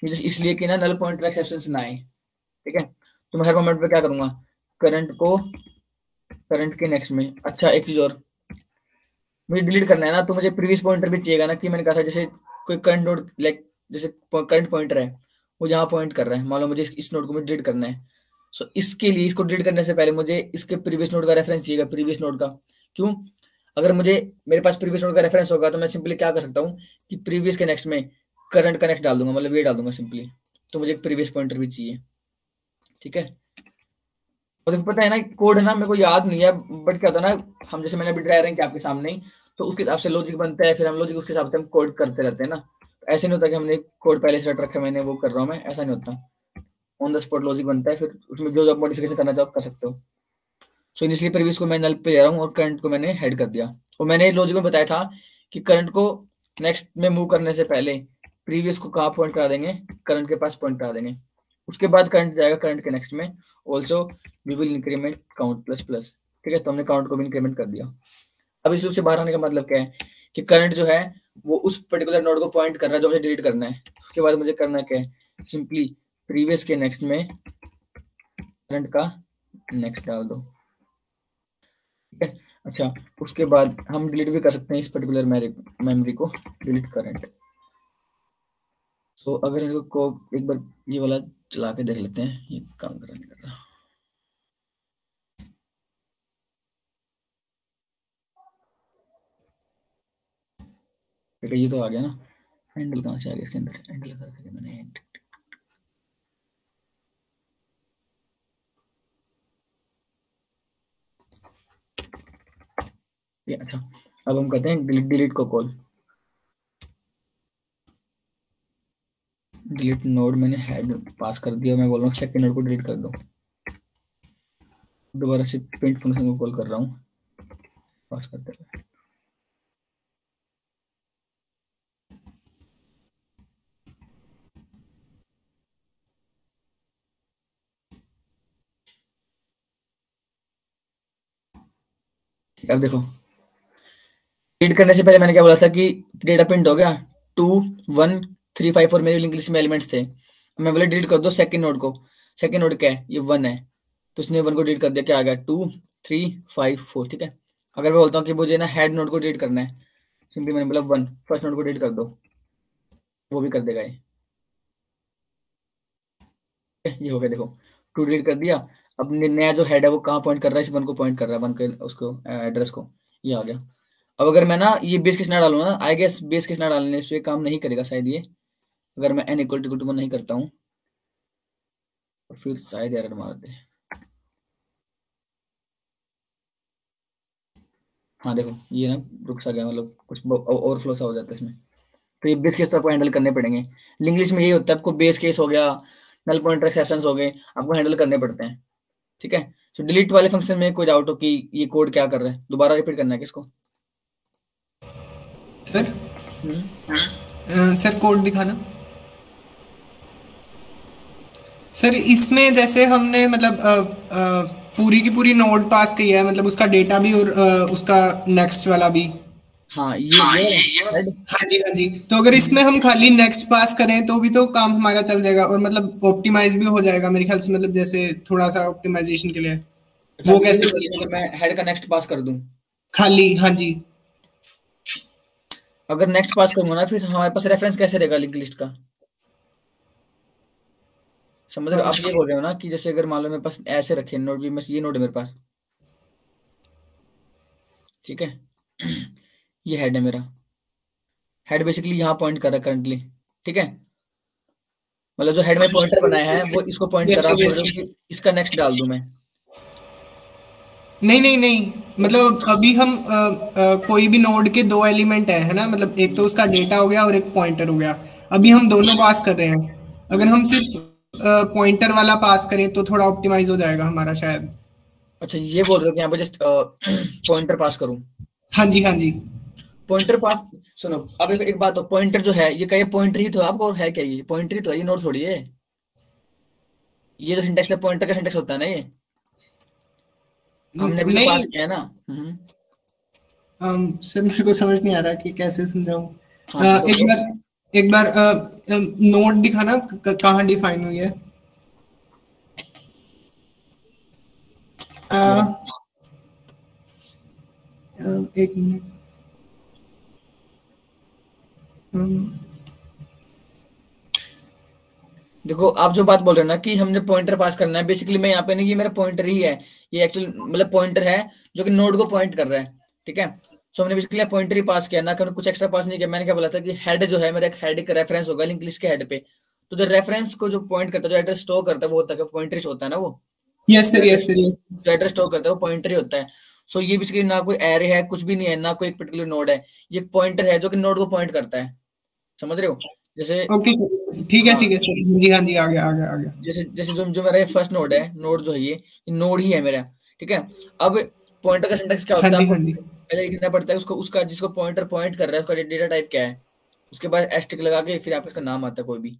ये जस्ट इसलिए कि ना नल पॉइंटर एक्सेप्शन ना आए, ठीक है। तो मैं हर मोमेंट पे क्या करूंगा, करंट को करंट के नेक्स्ट में। अच्छा, एक चीज और, मुझे डिलीट करना है ना, तो मुझे प्रीवियस पॉइंटर भी चाहिएगा ना, कि मैंने कहा था जैसे कोई करंट नोड, लाइक जैसे करंट पॉइंटर है वो जहाँ पॉइंट कर रहा है, मान लो मुझे इस नोड को मुझे डिलीट करना है, सो इसके लिए इसको डिलीट करने से पहले मुझे इसके प्रीवियस नोड का रेफरेंस चाहिएगा, प्रीवियस नोड का। क्यों, अगर मुझे मेरे पास प्रीवियस नोड का रेफरेंस होगा तो मैं सिंपली क्या कर सकता हूँ कि प्रीवियस के नेक्स्ट में करंट का नेक्स्ट डाल दूंगा, मतलब ये डाल दूंगा सिंपली, तो मुझे एक प्रीवियस पॉइंटर भी चाहिए, ठीक है। और देखो पता है ना, कोड है ना, मेरे को याद नहीं है, बट क्या होता है ना, हम जैसे मैंने अभी ड्राई रैंक आपके सामने ही, तो उसके हिसाब से लॉजिक बनता है, फिर हम लॉजिक उसके हिसाब से हम कोड करते रहते हैं ना, तो ऐसे नहीं होता कि हमने कोड पहले से रट रखा है, मैंने वो कर रहा हूँ मैं, ऐसा नहीं होता, ऑन द स्पॉट लॉजिक बनता है, फिर उसमें जो आप मॉडिफिकेशन करना चाहो आप कर सकते हो। सो इनिशियली प्रीवियस को मैं नल पे ले रहा हूँ और करंट को मैंने हेड कर दिया, और मैंने लॉजिक में बताया था कि करंट को नेक्स्ट में मूव करने से पहले प्रीवियस को कहाँ पॉइंट करा देंगे, करंट के पास पॉइंट करा देंगे, उसके बाद करंट जाएगा करंट के नेक्स्ट में, also we will increment count plus plus, ठीक है। तो हमने काउंट को भी इंक्रीमेंट कर दिया। अब इस लूप से बाहर आने का मतलब क्या है कि करंट जो है वो उस पर्टिकुलर नोड को पॉइंट कर रहा है जो मुझे डिलीट करना है, उसके बाद मुझे करना क्या है, सिंपली प्रीवियस के नेक्स्ट में करंट का नेक्स्ट डाल दो, ठीक है। अच्छा, उसके बाद हम डिलीट भी कर सकते हैं इस पर्टिकुलर मेमोरी को, डिलीट करंट। तो अगर इसको एक बार ये वाला चला के देख लेते हैं, ये काम कर नहीं कर रहा, ठीक है, ये तो आ गया ना, हैंडल कहाँ से आ गया इसके अंदर, हैंडल करके मैंने, ये अच्छा। अब हम कहते हैं डिलीट, डिलीट को कॉल, डिलीट नोड मैंने हेड पास कर दिया, मैं बोल रहा हूँ सेकंड नोड को डिलीट कर दो, दोबारा से प्रिंट फंक्शन को कॉल कर रहा हूँ, पास करते रहे। अब देखो रीड करने से पहले मैंने क्या बोला था कि डेटा प्रिंट हो गया 2 1 3 5 4 मेरी लिंक लिस्ट में एलिमेंट्स थे। मैं बोला डिलीट कर दो सेकंड नोड को। सेकंड नोड क्या है, ये 1 है, तो इसने 1 को डिलीट कर दिया, क्या आ गया 2 3 5 4। ठीक है, अगर मैं बोलता हूँ कि मुझे ना हेड नोड को डिलीट करना है, सिंपली मैंने बोला 1 फर्स्ट नोड को डिलीट कर दो, वो भी कर देगा ये हो गया। देखो 2 डिलीट कर दिया। अब नया जो हेड है वो कहाँ पॉइंट कर रहा है, इस 1 को पॉइंट कर रहा है, 1 के उसको एड्रेस को, ये आ गया। अब अगर मैं ना ये बेस केस ना डालूँ ना, आई गेस बेस केस ना डालने से काम नहीं करेगा शायद ये, अगर मैं n इक्वल टू 1 नहीं करता हूँ तो फिर शायद एरर मार दे। हाँ देखो ये ना रुक सा गया, मतलब कुछ ओवरफ्लो सा हो जाता है इसमें। तो ये बेस केस तो आपको हैंडल करने पड़ेंगे। लिंक लिस्ट में यही होता है, आपको बेस केस हो गया, नल पॉइंटर एक्सेप्शंस हो गए, आपको हैंडल करने पड़ते हैं। ठीक है, तो डिलीट वाले फंक्शन में कोई डाउट हो कि ये कोड क्या कर रहा है, दोबारा रिपीट करना है किसको? सर हम्म सर कोड दिखाना। सर इसमें जैसे हमने मतलब पूरी की पूरी नोड पास की है, मतलब उसका डेटा भी और उसका नेक्स्ट वाला भी। हाँ ये वाला हेड। हाँ जी हाँ जी। तो अगर इसमें हम खाली नेक्स्ट पास करें तो भी तो काम हमारा चल जाएगा, और मतलब ऑप्टिमाइज भी हो जाएगा मेरे ख्याल से, मतलब जैसे थोड़ा सा ऑप्टिमाइजेशन के लिए। अच्छा, वो आप ये कैसे बोल रहे हो करेंगे? अगर मैं हेड का नेक्स्ट पास कर दूं? खाली, हाँ जी। अगर नेक्स्ट पास करूंगा ना, फिर हमारे पास रेफरेंस कैसे रहेगा लिंक लिस्ट का? समझ रहे हो? आप ये बोल रहे हो ना कि जैसे अगर मान लो मेरे पास ऐसे रखे नोड भी, मैं ये नोड है मेरे पास, ठीक है ये हेड है मेरा। हेड बेसिकली यहाँ पॉइंट कर रहा है करंटली। ठीक है, मतलब जो हेड में पॉइंटर बनाया है वो इसको पॉइंट कर यस रहा है। सर आप बोल यस। रहे हो कि इसका नेक्स्ट डाल दूं मैं? नहीं नहीं नहीं, मतलब अभी हम कोई भी नोड के दो एलिमेंट है ना, मतलब एक तो हम्म उसका डेटा हो गया और एक पॉइंटर हो गया। अभी हम दोनों पास कर रहे हैं। अगर हम्म। हम सिर्फ पॉइंटर वाला पास करें तो थोड़ा ऑप्टिमाइज हो जाएगा हमारा शायद। अच्छा, ये बोल रहे हो कि यहाँ पे जस्ट पॉइंटर पास करूं? हाँ जी हाँ जी। पॉइंटर पास, सुनो अब एक बात हो, पॉइंटर जो है ये क्या, ये पॉइंटर ही तो है आपको, और है क्या, ये पॉइंटर ही तो है, ये नोड थोड़ी है। ये जो सिंटेक्स है पॉइंटर का सिंटेक्स होता है ना ये, हमने अभी जो पास नहीं किया है ना। सर मेरे को समझ नहीं आ रहा कि कैसे समझाऊं। हाँ तो एक बार नोड दिखाना, कहाँ डिफाइन हुई है। अ, ये रहा। एक मिनट। अम, देखो आप जो बात बोल रहे हो ना कि हमने पॉइंटर पास करना है, बेसिकली मैं यहाँ पे नहीं, ये मेरा पॉइंटर ही है। ये एक्चुअल मतलब पॉइंटर है जो कि नोड को पॉइंट कर रहा है। ठीक है, सो हमने बेसिकली पॉइंटर ही पास किया ना, कि हमने कुछ एक्स्ट्रा पास नहीं किया। मैंने क्या बोला था कि हेड जो है मेरा, एक हेड एक रेफरेंस होगा लिंक लिस्ट के हेड पे। तो जो रेफरेंस को जो पॉइंट करता है, जो एड्रेस स्टोर करता है, वो होता है पॉइंटर होता है ना वो। यस जो sir address yes sir yes. जो एड्रेस स्टोर करता है वो पॉइंटर ही होता है। सो ये बेसिकली ना कोई एरे है, कुछ भी नहीं है, ना कोई एक पर्टिकुलर नोड है। ये पॉइंटर है जो कि नोड को पॉइंट करता है। समझ रहे हो? जैसे ओके सर, हाँ, ठीक है सर, जी हाँ जी, आ गया आ गया आ गया। जैसे जैसे जो जो मेरा ये फर्स्ट नोड है, नोड जो है ये नोड ही है मेरा। ठीक है, अब पॉइंटर का सिंटेक्स क्या हाँ होता है, जी आपको हाँ जी। पहले लिखना पड़ता है उसको, उसका जिसको पॉइंटर पॉइंट कर रहा है उसका डेटा टाइप क्या है। उसके बाद एस्ट्रिक लगा के फिर आपका नाम आता है कोई भी।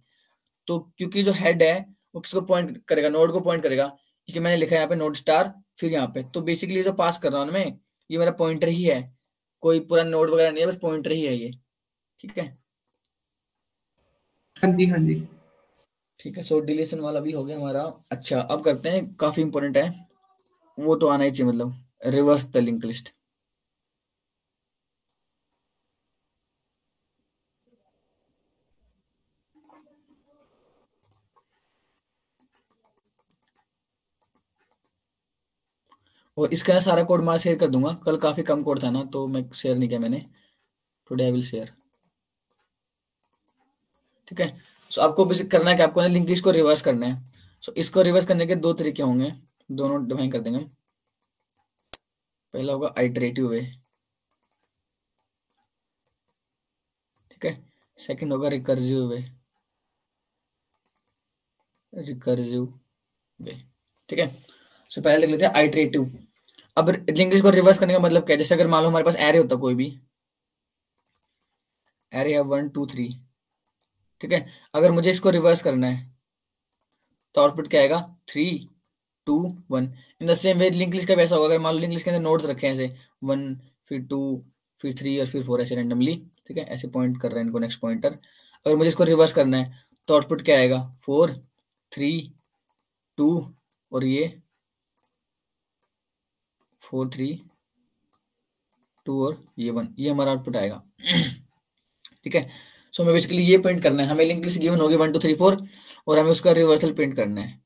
तो क्योंकि जो हेड है वो किसको पॉइंट करेगा, नोड को पॉइंट करेगा, इसलिए मैंने लिखा है यहाँ पे नोड स्टार, फिर यहाँ पे। तो बेसिकली जो पास कर रहा हूँ मैं, ये मेरा पॉइंटर ही है, कोई पूरा नोड वगैरह नहीं है, बस पॉइंटर ही है ये। ठीक है। हाँ जी हाँ जी। ठीक है, सो डिलीशन वाला भी हो गया हमारा। अच्छा, अब करते हैं, काफी इंपॉर्टेंट है, वो तो आना ही चाहिए, मतलब रिवर्स द लिंक लिस्ट। और इसका ना सारा कोड मैं शेयर कर दूंगा, कल काफी कम कोड था ना तो मैं शेयर नहीं किया मैंने, टुडे आई विल शेयर। ठीक है, सो आपको बेसिक करना है कि आपको ना लिंक लिस्ट को रिवर्स करना है। सो इसको रिवर्स करने के दो तरीके होंगे, दोनों डिफाइन कर देंगे हम। पहला होगा आइटरेटिव वे, ठीक है। सेकंड होगा रिकर्सिव वे, रिकर्सिव वे। ठीक है, सो पहले देख लेते हैं आइटरेटिव। अब लिंक लिस्ट को रिवर्स करने का मतलब क्या है, जैसे अगर मान लो हमारे पास एरे होता कोई भी, एरे है 1 2 3। ठीक है, अगर मुझे इसको रिवर्स करना है तो आउटपुट क्या आएगा, 3 2 1। In the same way link list का वैसा होगा, अगर मान लो लिंक लिस्ट के अंदर नोड्स रखे हैं ऐसे 1 फिर 2 फिर 3 और फिर 4 ऐसे रैंडमली, ठीक है, ऐसे पॉइंट कर रहे हैं इनको नेक्स्ट पॉइंटर। अगर मुझे इसको रिवर्स करना है तो आउटपुट क्या आएगा, 4 3 2 और ये 4 3 2 और ये 1, ये हमारा आउटपुट आएगा। ठीक है, सो हमें बेसिकली ये प्रिंट करना है, हमें लिंक लिस्ट गिवन होगी 1 2 3 4 और हमें उसका रिवर्सल प्रिंट करना है,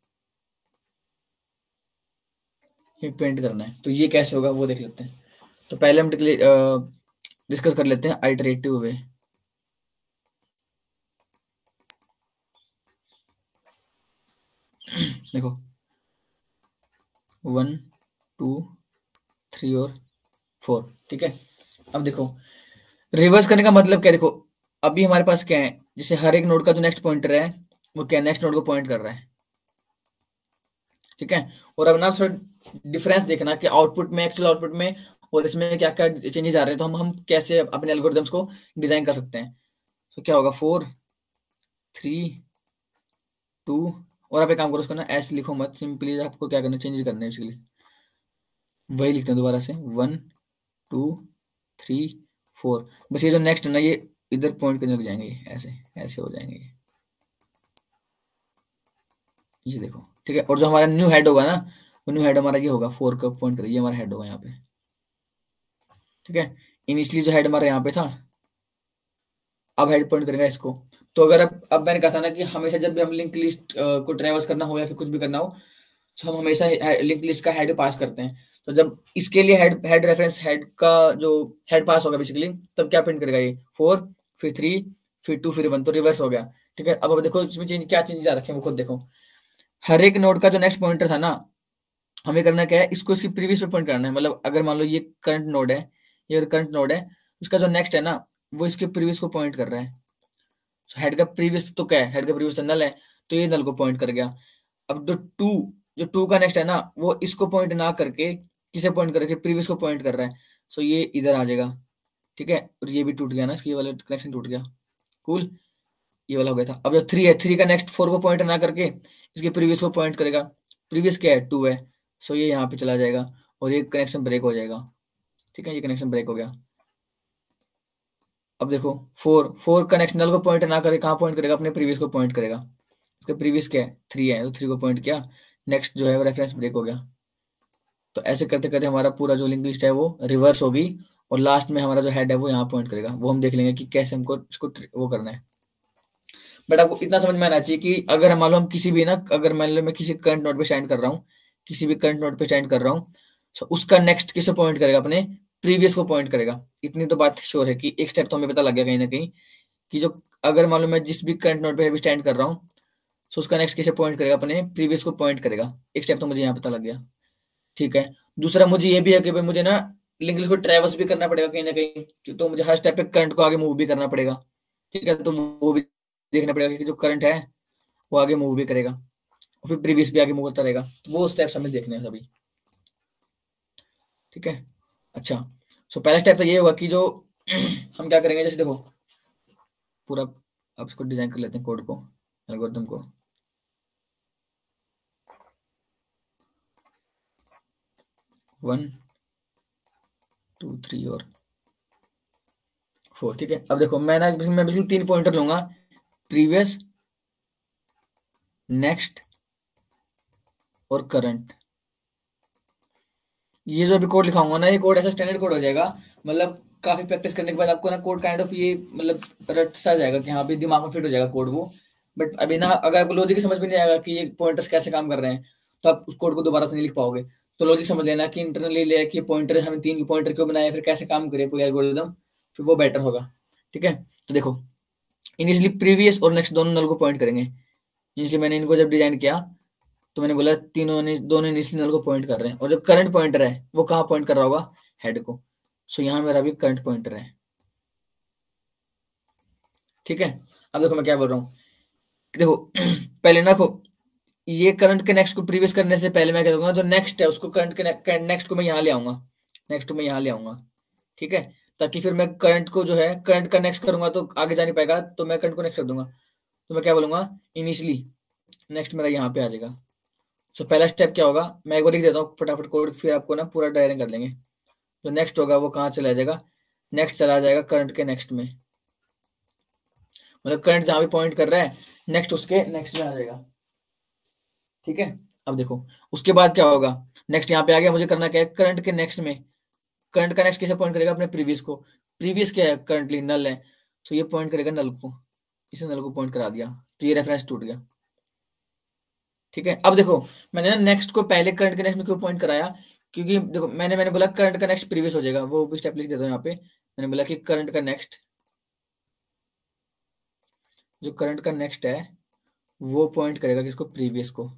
ये प्रिंट करना है। तो ये कैसे होगा वो देख लेते हैं। तो पहले हम डिस्कस कर लेते हैं आइटरेटिव वे। देखो 1 2 3 और 4, ठीक है। अब देखो रिवर्स करने का मतलब क्या है, देखो अभी हमारे पास क्या है, जैसे हर एक नोड का जो नेक्स्ट पॉइंटर है वो क्या नेक्स्ट नोड को पॉइंट कर रहा है, ठीक है। और अब ना थोड़ा डिफरेंस देखना कि आउटपुट में, एक्चुअल आउटपुट में और इसमें क्या क्या चेंजेस आ रहे हैं, तो हम कैसे अपने एल्गोरिथम्स को डिजाइन कर सकते हैं। तो क्या होगा 4 3 2 और आप एक काम करो, उसको ना ऐसे लिखो मत, सिंपली आपको क्या करना, चेंजेस करने हैं बेसिकली, वही लिखते हैं दोबारा से 1 2 3 4। बस ये जो नेक्स्ट है ना ये इधर पॉइंट करने लग जाएंगे, ऐसे ऐसे हो जाएंगे ये देखो, ठीक है। और जो हमारा न्यू हेड होगा ना, वो न्यू हेड हमारा ये होगा 4 का पॉइंट कर, ये हमारा हेड होगा यहाँ पे, ठीक है। इनिशियली जो हेड हमारा यहाँ पे था, अब हेड पॉइंट करेगा इसको। तो अगर अब मैंने कहा था ना कि हमेशा जब भी हम लिंक लिस्ट को ट्रेवर्स करना हो या फिर कुछ भी करना हो, तो हम हमेशा लिंक लिस्ट का हेड पास करते हैं। तो जब इसके लिए हेड रेफरेंस हेड का जो हेड पास होगा बेसिकली, तब क्या प्रिंट करेगा, ये 4 फिर 3 फिर 2 फिर 1, तो रिवर्स हो गया, ठीक है। अब देखो इसमें क्या चेंज आ रखे हैं वो खुद देखो। हर एक नोड का जो नेक्स्ट पॉइंटर था ना, हमें करना क्या है, इसको इसकी प्रीवियस पे पॉइंट करना है। मतलब अगर मान लो ये करंट नोड है, ये करंट नोड है, उसका जो नेक्स्ट है ना वो इसके प्रीवियस को पॉइंट कर रहा है। हेड का प्रीवियस तो क्या है, हेड का प्रीवियस तो नल है, तो ये नल को पॉइंट कर गया। अब जो टू का नेक्स्ट है ना वो इसको पॉइंट ना करके किसे पॉइंट करके प्रीवियस को पॉइंट कर रहा है, सो ये इधर आ जाएगा, ठीक है। और ये भी टूट गया ना, इसकी ये वाला कनेक्शन टूट गया, कूल, ये वाला हो गया था। अब जो 3 है, 3 का नेक्स्ट 4 को पॉइंट ना करके इसके प्रीवियस को पॉइंट करेगा, प्रीवियस क्या है 2 है, सो ये यहाँ पे चला जाएगा और ये कनेक्शन ब्रेक हो जाएगा, ठीक है। ये कनेक्शन ब्रेक हो गया। अब देखो 4 का नेक्स्ट नल को पॉइंट ना करे, कहाँ पॉइंट करेगा, अपने प्रीवियस को पॉइंट करेगा। इसका प्रीवियस क्या है 3 है, तो 3 को पॉइंट किया, नेक्स्ट जो है वो रेफरेंस ब्रेक हो गया। तो ऐसे करते करते हमारा पूरा जो लिंक लिस्ट है वो रिवर्स होगी और लास्ट में हमारा जो हेड है वो यहाँ पॉइंट करेगा। वो हम देख लेंगे कि कैसे हमको इसको वो करना है। बट आपको इतना समझ में आना चाहिए कि अगर मान लो हम किसी भी ना, अगर मान लो मैं किसी करंट नोड पे स्टैंड कर रहा हूँ, किसी भी करंट नोड पे स्टैंड कर रहा हूँ, तो उसका नेक्स्ट किसे पॉइंट करेगा, अपने प्रीवियस को पॉइंट करेगा। इतनी तो बात श्योर है कि एक स्टेप तो हमें पता लग गया कहीं ना कहीं कि जो अगर मान लो मैं जिस भी करंट नोड पे भी स्टैंड कर रहा हूँ, तो उसका नेक्स्ट किसे पॉइंट करेगा, अपने प्रीवियस को पॉइंट करेगा। एक स्टेप तो मुझे यहाँ पता लग गया, ठीक है। दूसरा मुझे ये भी है कि भाई मुझे ना लिंक लिस्ट को ट्रैवर्स भी करना पड़ेगा कहीं ना कहीं, तो मुझे हर स्टेप पे करंट को आगे मूव भी करना पड़ेगा, ठीक है। तो वो भी देखना पड़ेगा कि जो करंट है वो आगे मूव भी करेगा और फिर प्रीवियस भी आगे मूव करता रहेगा। वो स्टेप्स हमें देखने हैं सभी, ठीक है। अच्छा, सो पहला स्टेप तो ये होगा कि जो हम क्या करेंगे, जैसे देखो पूरा अब इसको डिजाइन कर लेते हैं कोड को, एल्गोरिथम को। वन टू थ्री और 4, ठीक है। अब देखो मैं बिल्कुल 3 पॉइंटर लूंगा, प्रीवियस, नेक्स्ट और करंट। ये जो अभी कोड लिखाऊंगा ना, ये कोड ऐसा स्टैंडर्ड कोड हो जाएगा, मतलब काफी प्रैक्टिस करने के बाद आपको ना कोड काइंड ऑफ ये मतलब रट सा जाएगा कि हाँ भी दिमाग में फिट हो जाएगा कोड वो। बट अभी ना अगर आपको लॉजिक समझ में नहीं आएगा कि ये पॉइंटर्स कैसे काम कर रहे हैं, तो आप उस कोड को दोबारा से नहीं लिख पाओगे। तो लॉजिक समझ लेना कि इंटरनली ले कि पॉइंटर हमें 3 पॉइंटर क्यों बनाए, फिर कैसे काम करे पूरे एल्गोरिथम, फिर वो बेटर होगा, ठीक है। तो देखो इनिशियली प्रीवियस और नेक्स्ट दोनों नल को पॉइंट करेंगे। इनिशियली मैंने इनको जब डिजाइन किया तो मैंने बोला दोनों इनिशियली नल को पॉइंट कर रहे हैं, और जो करंट पॉइंटर है वो कहाँ पॉइंट कर रहा होगा, हेड को। सो यहाँ मेरा भी करंट पॉइंटर है, ठीक है। अब देखो मैं क्या बोल रहा हूँ, देखो पहले ना देखो ये करंट के नेक्स्ट को प्रीवियस करने से पहले मैं क्या करूंगा, जो नेक्स्ट है उसको करंट के नेक्स्ट को मैं यहाँ ले आऊंगा, नेक्स्ट को मैं यहाँ ले आऊंगा, ठीक है। ताकि फिर मैं करंट को जो है करंट का नेक्स्ट करूंगा तो आगे जा नहीं पाएगा, तो मैं करंट को नेक्स्ट कर दूंगा। तो मैं क्या बोलूंगा, इनिशियली नेक्स्ट मेरा यहाँ पे आ जाएगा। सो पहला स्टेप क्या होगा, मैं एक बार लिख देता हूँ फटाफट कोड, फिर आपको ना पूरा डायग्राम कर लेंगे। जो नेक्स्ट होगा वो कहाँ चला जाएगा, नेक्स्ट चला जाएगा करंट के नेक्स्ट में, मतलब करंट जहां भी पॉइंट कर रहा है नेक्स्ट उसके नेक्स्ट में आ जाएगा। ठीक है, अब देखो उसके बाद क्या होगा, नेक्स्ट यहाँ पे आ गया, मुझे करना क्या है, करंट के नेक्स्ट में, करंट का नेक्स्ट कैसे पॉइंट करेगा, अपने प्रीवियस को, प्रीवियस क्या है करंटली नल है, तो ये पॉइंट करेगा नल को, इसे नल को पॉइंट करा दिया, तो ये रेफरेंस टूट गया। ठीक है, अब देखो मैंने ना नेक्स्ट को पहले करंट के नेक्स्ट में क्यों पॉइंट कराया, क्योंकि देखो मैंने बोला करंट का नेक्स्ट प्रीवियस हो जाएगा, वो भी स्टेप लिख देता हूँ यहाँ पे, मैंने बोला कि करंट का नेक्स्ट, जो करंट का नेक्स्ट है वो पॉइंट करेगा किसको, प्रीवियस को,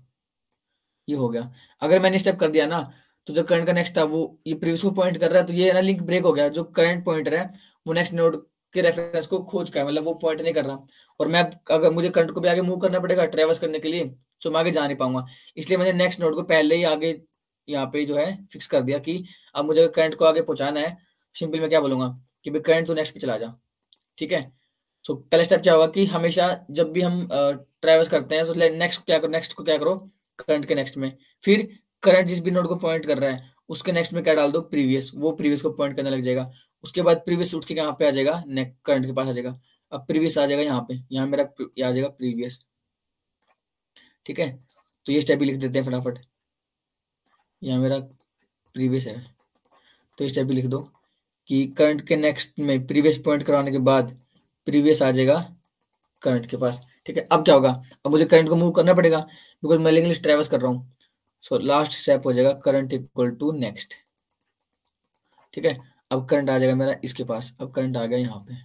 ये हो गया। अगर मैंने स्टेप कर दिया ना, तो जो करंट का नेक्स्ट था वो ये प्रीवियस को पॉइंट कर रहा है, तो ये ना लिंक ब्रेक हो गया, जो करंट पॉइंटर है वो नेक्स्ट नोड के रेफरेंस को खोज का है, मतलब वो पॉइंट नहीं कर रहा, और मैं अगर मुझे करंट को भी आगे मूव करना पड़ेगा ट्रेवर्स करने के लिए, तो मैं आगे जा नहीं पाऊंगा, इसलिए मैंने नेक्स्ट नोड को पहले ही आगे यहाँ पे जो है फिक्स कर दिया कि अब मुझे करंट को आगे पहुंचाना है, सिंपल मैं क्या बोलूंगा कि भाई करंट तो नेक्स्ट पे चला जा। ठीक है, सो पहला स्टेप क्या होगा कि हमेशा जब भी हम ट्रेवर्स करते हैं तो नेक्स्ट को क्या करो, करंट के नेक्स्ट में, फिर करंट जिस भी नोड को पॉइंट कर रहा है उसके नेक्स्ट में क्या डाल दो, प्रीवियस, वो प्रीवियस को पॉइंट करने लग जाएगा, उसके बाद प्रीवियस उठ के यहाँ पे आ जाएगा, करंट के पास आ जाएगा, अब प्रीवियस आ जाएगा यहाँ पे, यहाँ मेरा आ जाएगा प्रीवियस। ठीक है, तो ये स्टेप भी लिख देते हैं फटाफट, यहाँ मेरा प्रीवियस है, तो ये स्टेप भी लिख दो कि करंट के नेक्स्ट में प्रीवियस पॉइंट करवाने के बाद प्रीवियस आ जाएगा करंट के पास। ठीक है, अब क्या होगा, अब मुझे करंट को मूव करना पड़ेगा बिकॉज मैं लिंक लिस्ट ट्रेवर्स कर रहा हूँ, सो लास्ट स्टेप हो जाएगा करंट इक्वल टू नेक्स्ट। ठीक है, अब करंट आ जाएगा मेरा इसके पास, अब करंट आ गया यहाँ पे,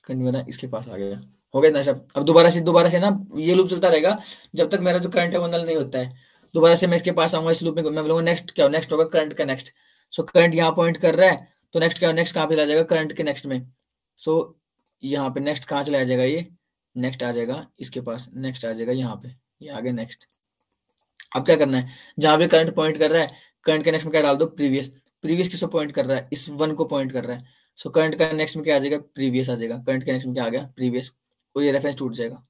करंट मेरा इसके पास आ गया, हो गया ना सब। अब दोबारा से ना ये लूप चलता रहेगा जब तक मेरा जो करंट है वो नल नहीं होता है, दोबारा से मैं इसके पास आऊंगा, इस लूप में मैं बोलूंगा नेक्स्ट क्या, नेक्स्ट होगा करंट का नेक्स्ट, सो करंट यहाँ पॉइंट कर रहा है, तो नेक्स्ट क्या, नेक्स्ट कहाँ पे ला जाएगा, करंट के नेक्स्ट में, सो यहाँ पे नेक्स्ट कहाँ चला जाएगा, ये नेक्स्ट आ जाएगा इसके पास, नेक्स्ट आ जाएगा यहाँ पे, ये आगे नेक्स्ट। अब क्या करना है, जहां पे करंट पॉइंट कर रहा है करंट के नेक्स्ट में क्या डाल दो, प्रीवियस, प्रीवियस किसको पॉइंट कर रहा है, इस वन को पॉइंट कर रहा है, सो करंट का नेक्स्ट में क्या आ जाएगा, प्रीवियस आ जाएगा, करंट के नेक्स्ट में क्या आ गया, प्रीवियस, और ये रेफरेंस टूट जाएगा।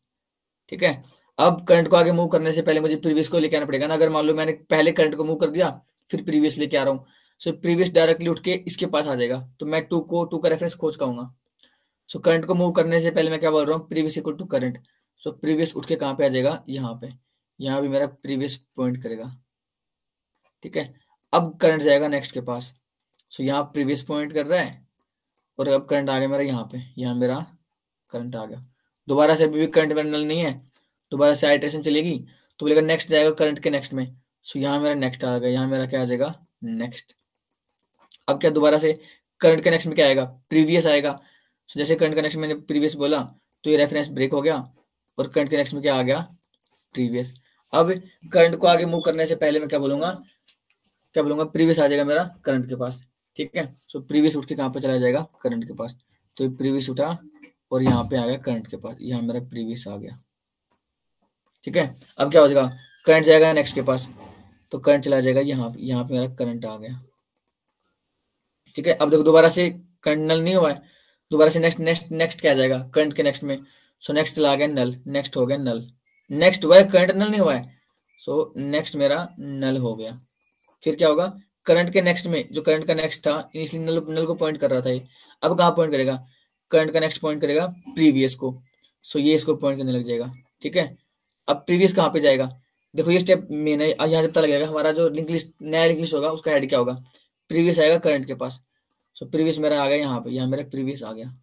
ठीक है, अब करंट को आगे मूव करने से पहले मुझे प्रीवियस को लेके आना पड़ेगा ना, अगर मान लो मैंने पहले करंट को मूव कर दिया फिर प्रीवियस लेके आ रहा हूँ, सो प्रीवियस डायरेक्टली उठ के इसके पास आ जाएगा, तो मैं टू का रेफरेंस खोज पाऊंगा। सो करंट को मूव करने से पहले मैं क्या बोल रहा हूँ, previous equal to current, so previous उठ के कहाँ पे आ जाएगा, यहाँ पे, यहाँ भी मेरा प्रीवियस पॉइंट करेगा। ठीक है, अब करंट जाएगा नेक्स्ट के पास, सो यहाँ प्रीवियस पॉइंट कर रहा है, और अब करंट आ गया मेरा यहाँ पे, यहाँ मेरा करंट आ गया, दोबारा से अभी भी करंट मेरा नल नहीं है, दोबारा से आइटरेशन चलेगी तो बोलेगा नेक्स्ट जाएगा करंट के नेक्स्ट में, सो यहाँ मेरा नेक्स्ट आ गया, यहाँ मेरा क्या आ जाएगा, नेक्स्ट। अब क्या दोबारा से करंट के नेक्स्ट में क्या आएगा, प्रीवियस आएगा, सो जैसे करंट का नेक्स्ट मैंने प्रीवियस बोला तो ये रेफरेंस ब्रेक हो गया, और करंट के नेक्स्ट में क्या आ गया, प्रीवियस। अब करंट को आगे मूव करने से पहले मैं क्या बोलूंगा, प्रीवियस आ जाएगा मेरा करंट के पास। ठीक है, सो प्रीवियस उठ के कहाँ पे चला जाएगा, करंट के पास, तो प्रीवियस उठा और यहाँ पे आ गया करंट के पास, यहाँ मेरा प्रीवियस आ गया। ठीक है, अब क्या हो जाएगा, करंट जाएगा नेक्स्ट के पास, तो करंट चला जाएगा यहाँ पे मेरा करंट आ गया। ठीक है, अब देखो दोबारा से करंट नल नहीं हुआ है, दोबारा से नेक्स्ट क्या आ जाएगा, करंट के नेक्स्ट में, सो नेक्स्ट चला गया नल, नेक्स्ट हो गया नल, नेक्स्ट हुआ है करंट नल नहीं हुआ है, सो नेक्स्ट मेरा नल हो गया। फिर क्या होगा, करंट के नेक्स्ट में जो करंट का नेक्स्ट था इसलिए नल को पॉइंट कर रहा था ये, अब कहाँ पॉइंट करेगा, करंट का नेक्स्ट पॉइंट करेगा प्रीवियस को, सो ये इसको पॉइंट करने लग जाएगा। ठीक है, अब प्रीवियस कहाँ पे जाएगा, देखो ये स्टेप मेन है, यहाँ से पता लगेगा हमारा जो लिंक लिस्ट नया लिंक लिस्ट होगा उसका हेड क्या होगा, प्रीवियस आएगा करंट के पास, सो प्रीवियस मेरा आ गया यहाँ पे, यहाँ मेरा प्रीवियस आ गया।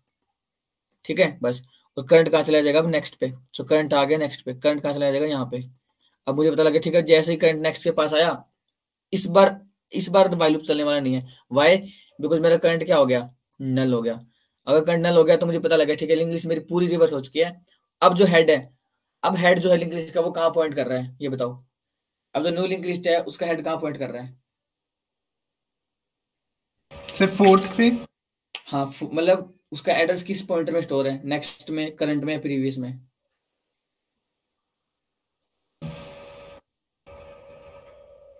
ठीक है, बस, और करंट कहाँ चला जाएगा अब नेक्स्ट पे, सो करंट आ गया नेक्स्ट पे, करंट कहाँ चला जाएगा यहाँ पे। अब मुझे पता लगे ठीक है, जैसे ही करंट नेक्स्ट के पास आया, इस बार तो वाई लूप चलने वाला नहीं है, वाई बिकॉज मेरा करंट क्या हो गया, नल हो गया। अगर करंट नल हो गया तो मुझे पता लगा ठीक है लिंक लिस्ट मेरी पूरी रिवर्स हो चुकी है। अब जो हेड है, अब हेड जो है लिंक लिस्ट का वो कहाँ पॉइंट कर रहा है ये बताओ, अब जो न्यू लिंक लिस्ट है उसका हेड कहाँ पॉइंट कर रहा है, सर फोर्थ पे, हाँ मतलब उसका एड्रेस किस पॉइंटर में स्टोर है, नेक्स्ट में, करंट में, प्रीवियस में,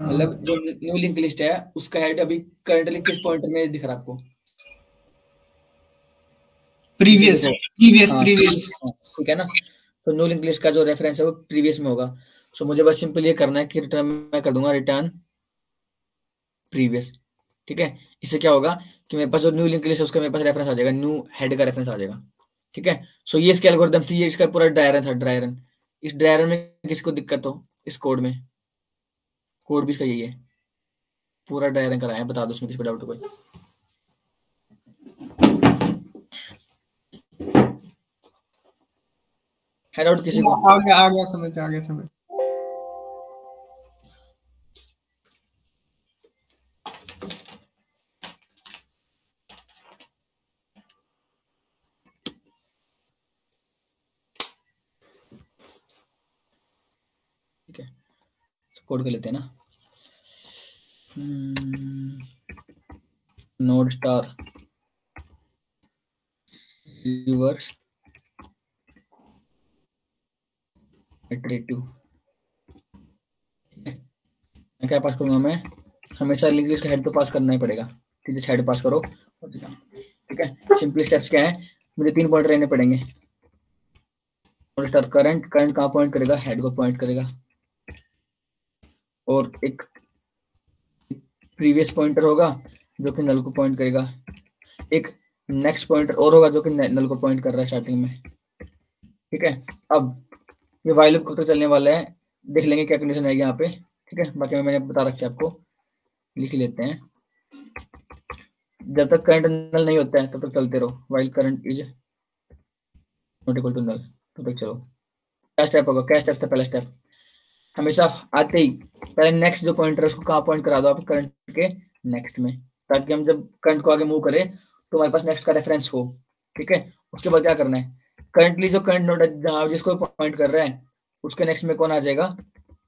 मतलब जो न्यू लिंक लिस्ट है उसका हेड अभी करंटली किस पॉइंटर में दिख रहा है आपको, प्रीवियस प्रीवियस। ठीक है ना, तो न्यू लिंक लिस्ट का जो रेफरेंस है वो प्रीवियस में होगा। सो मुझे बस सिंपल ये करना है कि रिटर्न मैं कर दूंगा रिटर्न प्रीवियस, ठीक है, इससे क्या होगा कि मेरे पास जो न्यू लिंक लिस्ट है उसका मेरे पास रेफरेंस आ जाएगा, न्यू हेड का रेफरेंस आ जाएगा। ठीक है, सो ये इसके एल्गोरिथम थी, ये इसका पूरा ड्राई रन था, ड्राई रन। इस ड्राई रन में किसको दिक्कत हो, इस कोड में, कोड भी इसका यही है, पूरा ड्राई रन कराया है, बता दो इसमें किसको डाउट हो कोई। है डाउट किसी को? आ गया समझ, आ गया समझ। ठीक है, कोड कर लेते हैं ना। Node star reverse iterative. मैं क्या पास करूंगा, मैं हमेशा लिंक लिस्ट का हेड तो पास करना ही पड़ेगा। ठीक है, हेड पास करो। ठीक है, सिंपल स्टेप्स क्या है, मुझे 3 पॉइंट रहने पड़ेंगे। नोड स्टार करंट, करंट कहाँ पॉइंट करेगा, हेड को पॉइंट करेगा, और एक प्रीवियस पॉइंटर होगा जो कि नल को पॉइंट करेगा, एक नेक्स्ट पॉइंटर और होगा जो कि नल को पॉइंट कर रहा है स्टार्टिंग में। ठीक है, अब ये वाइल लूप कब तक चलने वाला है, देख लेंगे क्या कंडीशन आएगी यहाँ पे। ठीक है, बाकी मैंने बता रखा है आपको, लिख लेते हैं। जब तक करंट नल नहीं होता है तब तक चलते रहो, while current is not equal to null, तब तक चलो। क्या स्टेप होगा, क्या स्टेप था, पहला स्टेप हमेशा आते ही पहले नेक्स्ट जो पॉइंटर है उसको कहाँ पॉइंट करा दो आप, करंट के नेक्स्ट में, ताकि हम जब करंट को आगे मूव करें तो हमारे पास नेक्स्ट का रेफरेंस हो। ठीक है, उसके बाद क्या करना है, करंटली जो करंट नोड है जहाँ जिसको पॉइंट कर रहा है उसके नेक्स्ट में कौन आ जाएगा,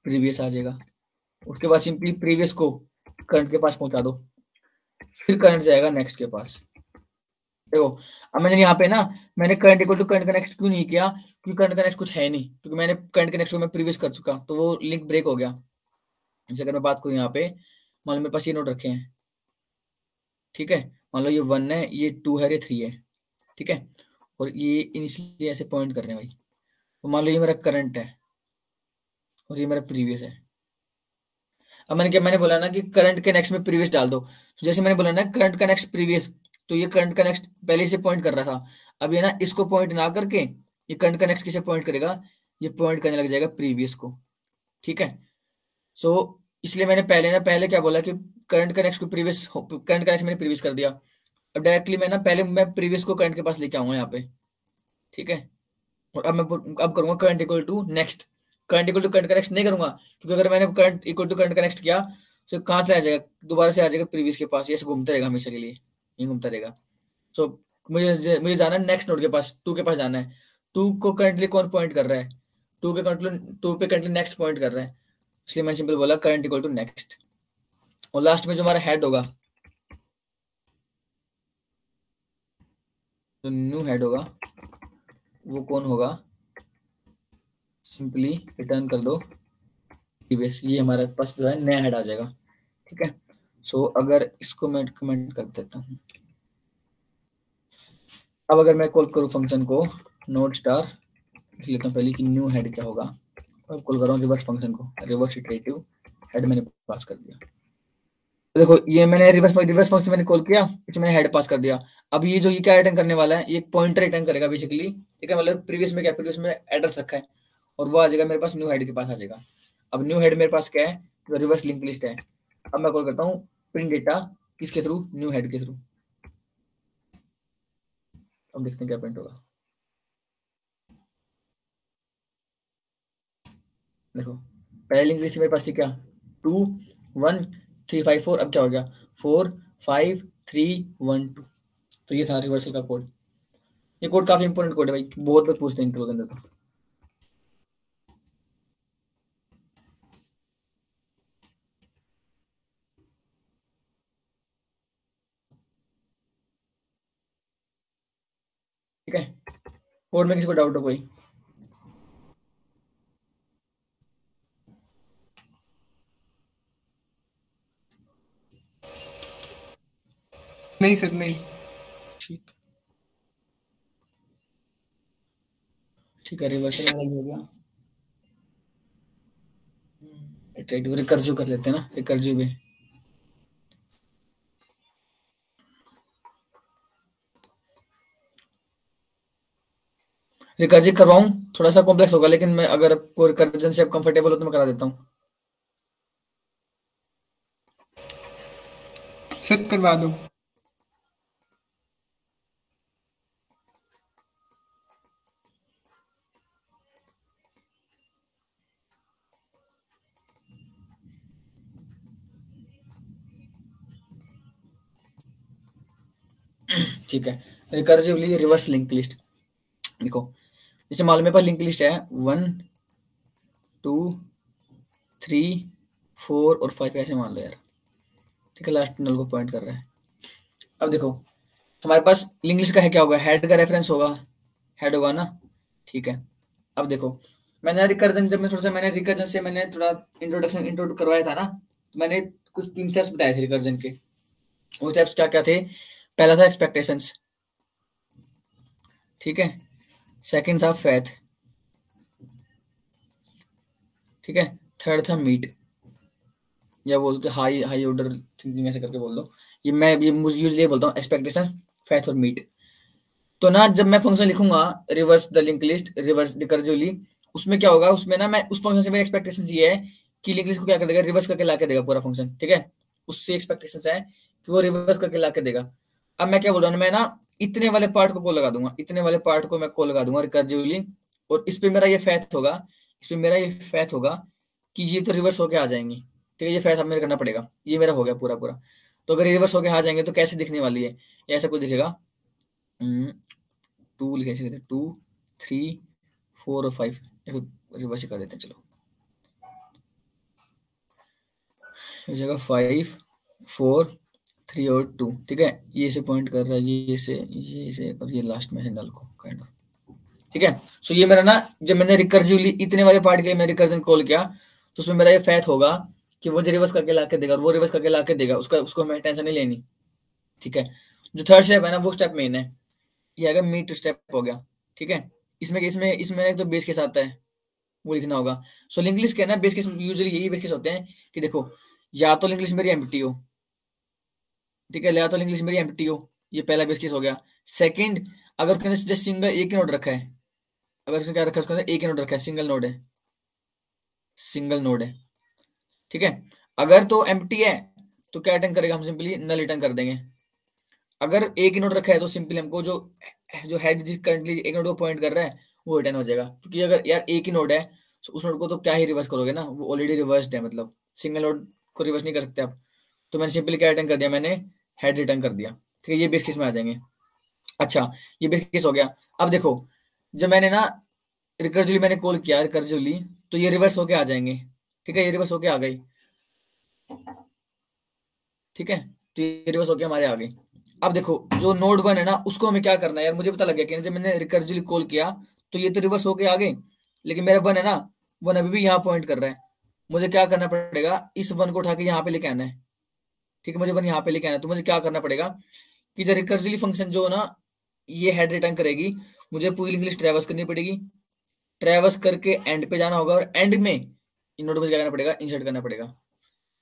प्रीवियस आ जाएगा। उसके बाद सिंपली प्रीवियस को करंट के पास पहुंचा दो, फिर करंट जाएगा नेक्स्ट के पास। देखो, अब मैंने यहाँ पे ना, मैंने current equal to current connect क्यों नहीं किया, क्योंकि करंट कनेक्ट कुछ है नहीं, क्योंकि मैंने करंट कनेक्ट को मैं प्रीवियस कर चुका, तो वो लिंक ब्रेक हो गया। जैसे अगर मैं बात करूँ यहाँ पे, मान लो मेरे पास ये नोड रखे हैं। ठीक है, मान लो ये 1 है, ये 2 है, ये 3 है। ठीक है, और ये इनिशियली ऐसे पॉइंट कर रहे हैं भाई, तो मान लो ये मेरा करंट है और ये मेरा प्रीवियस है। अब मैंने क्या मैंने बोला ना कि करंट के नेक्स्ट में प्रीवियस डाल दो, तो जैसे मैंने बोला ना करंट का नेक्स्ट प्रीवियस, तो ये करंट का नेक्स्ट पहले से पॉइंट कर रहा था, अब ये ना इसको पॉइंट ना करके ये करंट का नेक्स्ट किसे पॉइंट करेगा, ये पॉइंट करने लग जाएगा प्रीवियस को। ठीक है, सो इसलिए मैंने पहले क्या बोला कि करंट का नेक्स्ट को प्रीवियस, करंट का नेक्स्ट मैंने प्रीवियस कर दिया। अब डायरेक्टली मैं ना पहले मैं प्रीवियस को करंट के पास लेके आऊंगा यहाँ पे। ठीक है, और अब करूंगा current equal to next, current equal to current का नेक्स्ट नहीं करूंगा, क्योंकि अगर मैंने करंट इक्वल टू करंट का नेक्स्ट किया तो कहाँ से आ जाएगा, दोबारा से आ जाएगा प्रीवियस के पास, ये ऐसे घूमता रहेगा हमेशा के लिए, ये घूमता रहेगा। सो मुझे जाना है नेक्स्ट नोड के पास, 2 के पास जाना है। 2 को करंटली कौन पॉइंट कर रहा है, 2 पे करंटली नेक्स्ट पॉइंट कर रहा है, इसलिए मैंने सिंपल बोला करंट इक्वल टू नेक्स्ट। और लास्ट में जो हमारा हेड होगा, जो न्यू हेड होगा वो कौन होगा, सिंपली रिटर्न कर दो प्रीवियस, ये हमारे पास जो है नया हेड आ जाएगा। ठीक है, सो अगर इसको मैं कमेंट कर देता हूँ, अब अगर मैं कॉल करूँ फंक्शन को नोड स्टार, लिख लेता हूँ पहले कि न्यू हेड क्या होगा, अब कॉल कर रहा हूँ रिवर्स फंक्शन को, रिवर्स इटरेटिव हेड मैंने पास कर दिया। तो देखो ये मैंने रिवर्स फंक्शन मैंने कॉल किया, इसमें मैंने हेड पास कर दिया। अब ये जो ये क्या रिटर्न करने वाला है, ये पॉइंटर रिटर्न करेगा बेसिकली। ठीक है, मतलब प्रीवियस में क्या, प्रीवियस में एड्रेस रखा है और वो आ जाएगा मेरे पास न्यू हेड के पास आ जाएगा। अब न्यू हेड मेरे पास क्या है, तो रिवर्स लिंक लिस्ट है। अब मैं कॉल करता हूँ प्रिंट डेटा किसके थ्रू, न्यू हेड के थ्रू। अब देखते हैं क्या प्रिंट होगा। देखो पहले लिंक लिस्ट मेरे पास क्या, 2 1 3 5 4, अब क्या हो गया 4 5 3 1 2, तो ये था रिवर्सल का कोड। ये कोड काफी इंपॉर्टेंट कोड है भाई, बहुत बहुत पूछते हैं इंटरव्यू के अंदर तो। ठीक है, कोड में किसी को डाउट हो कोई? नहीं सर, नहीं। ठीक, ठीक है, रिवर्सल वाला भी हो गया। रिकर्सिव कर लेते हैं ना, रिकर्सिव भी। रिकर्जिव करवाऊं, थोड़ा सा कॉम्प्लेक्स होगा, लेकिन मैं अगर आपको रिकर्जन से कंफर्टेबल हो तो मैं करा देता हूँ। सर करवा दो। ठीक है, रिकर्सिवली रिवर्स लिंक लिस्ट। देखो जैसे मान लो मेरे पास लिंक लिस्ट है 1 2 3 4 और 5 ऐसे मान लो यार। ठीक है, लास्ट नल को पॉइंट कर रहा है। अब देखो हमारे पास लिंक लिस्ट का है क्या होगा, हेड का रेफरेंस होगा, हेड होगा ना। ठीक है, अब देखो मैंने रिकर्जन, जब मैं थोड़ा सा मैंने रिकर्जन से मैंने थोड़ा इंट्रोडक्शन इंट्रो करवाया था ना, तो मैंने कुछ 3 स्टेप्स बताए थे रिकर्जन के। वो स्टेप्स क्या क्या थे? पहला था एक्सपेक्टेशंस, ठीक है। सेकंड था फैथ, ठीक है। थर्ड था मीट, या बोल के हाई हाई ऑर्डर थिंकिंग ऐसे करके बोल दो। ये मुझे यूजली बोलता हूँ एक्सपेक्टेशन, फैथ और मीट। तो ना जब मैं फंक्शन लिखूंगा reverse the link list reverse recursively, उसमें क्या होगा, उसमें ना मैं उस फंक्शन से मेरी एक्सपेक्टेशन ये है कि लिंक लिस्ट को क्या कर देगा, रिवर्स करके ला के देगा पूरा फंक्शन। ठीक है, उससे एक्सपेक्टेशन है कि वो रिवर्स करके ला के देगा। अब मैं क्या बोल रहा हूँ, मैं ना इतने वाले पार्ट को कॉल लगा दूंगा, इतने वाले पार्ट को मैं कॉल लगा दूंगा रिकर्सिवली, और इस पे मेरा ये फैथ होगा, इस पे मेरा ये फैथ होगा कि ये तो रिवर्स होके आ जाएंगी। ठीक है, ये फैथ अब मेरे करना पड़ेगा, ये मेरा हो गया पूरा पूरा। तो अगर रिवर्स होके आ जाएंगे तो कैसे दिखने वाली है, ये ऐसा कुछ दिखेगा। 2 लिखे थे, 2 3 4 और 5, रिवर्स ही कर देते हैं चलो। हो जाएगा 5 4 3 और 2। ठीक है, ये से पॉइंट कर रहा है, ये से और ये लास्ट में है नल को काइंड ऑफ। ठीक है, सो ये मेरा ना, जब मैंने रिकर्सिवली इतने वाले पार्ट के लिए मैंने रिकर्जन कॉल किया, तो उसमें मेरा ये फैथ होगा कि वो रिवर्स करके ला के देगा, और वो रिवर्स करके ला के देगा, उसका उसको हमें टेंशन नहीं लेनी। ठीक है, जो थर्ड स्टेप है ना, वो स्टेप मेन है, ये अगर मीट स्टेप हो गया। ठीक है, इसमें इसमें इसमें एक तो बेस केस आता है, वो लिखना होगा। सो लिंक लिस्ट के ना बेस केस यूजुअली यही बेस केस होते हैं कि देखो, या तो लिंक लिस्ट मेरी एम्प्टी हो, ठीक है, या तो लिंक लिस्ट मेरी एम्प्टी हो, ये पहला बेस केस हो गया। सेकंड, अगर उसके अंदर जस्ट सिंगल एक ही नोड रखा है, अगर उसने क्या रखा है, उसके अंदर एक ही नोड रखा है, सिंगल नोड है, सिंगल नोड है। ठीक है, अगर तो एम्प्टी है तो क्या रिटर्न करेगा, हम सिंपली नल रिटर्न कर देंगे। अगर एक ही नोड रखा है तो सिंपली हमको जो जो हेड करंटली एक नोड को पॉइंट कर रहा है वो रिटर्न हो जाएगा, क्योंकि अगर यार एक ही नोड है तो उस नोड को तो क्या ही रिवर्स करोगे ना, वो ऑलरेडी रिवर्स्ड है, मतलब सिंगल नोड को रिवर्स नहीं कर सकते आप। तो मैंने सिंपली क्या रिटर्न कर दिया, मैंने हेड रिटर्न कर दिया। ठीक है, ये बेस केस में आ जाएंगे। अच्छा, ये बेस केस हो गया। अब देखो, जब मैंने ना रिकर्सिवली मैंने कॉल किया रिकर्सिवली, तो ये रिवर्स होके आ जाएंगे। ठीक है, ये रिवर्स होके आ गई। ठीक है, तो ये रिवर्स होके हमारे आ गई। अब देखो जो नोड 1 है ना, उसको हमें क्या करना है यार, मुझे पता लग गया कि जब मैंने रिकर्सिवली कॉल किया तो ये तो रिवर्स होके आ गई, लेकिन मेरा 1 है ना, 1 अभी भी यहाँ पॉइंट कर रहा है। मुझे क्या करना पड़ेगा, इस 1 को उठा के यहाँ पे लेके आना है। ठीक है, मुझे 1 यहाँ पे लेके आना है, तो मुझे क्या करना पड़ेगा कि जो रिकर्सिवली फंक्शन जो है ना, ये हेड रिटर्न करेगी, मुझे पूरी लिंक लिस्ट ट्रैवर्स करनी पड़ेगी, ट्रैवर्स करके एंड पे जाना होगा, और एंड में इन नोड में क्या करना पड़ेगा, इंसर्ट करना पड़ेगा।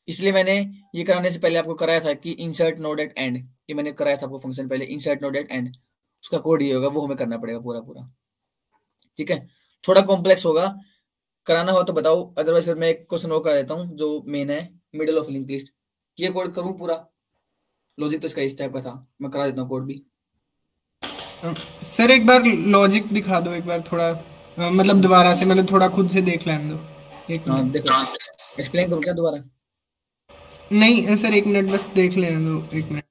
इसलिए मैंने ये कराने से पहले आपको कराया था कि इंसर्ट नोड एट एंड, ये मैंने कराया था आपको फंक्शन पहले, इंसर्ट नोड एट एंड, उसका कोड ये होगा, वो हमें करना पड़ेगा पूरा पूरा। ठीक है, थोड़ा कॉम्प्लेक्स होगा, कराना हो तो बताओ, अदरवाइज फिर मैं एक क्वेश्चन और करा देता हूँ जो मेन है, मिडल ऑफ लिंक लिस्ट। ये कोड करूँ पूरा, लॉजिक तो इसका इस टाइप का था, मैं करा देता हूँ कोड भी। सर एक बार लॉजिक दिखा दो एक बार थोड़ा, मतलब दोबारा से, मतलब थोड़ा खुद से देख लेने दो। एक हाँ मिनट। देखो, एक्सप्लेन करूँ क्या दोबारा? नहीं सर, एक मिनट बस देख लेने दो, एक मिनट।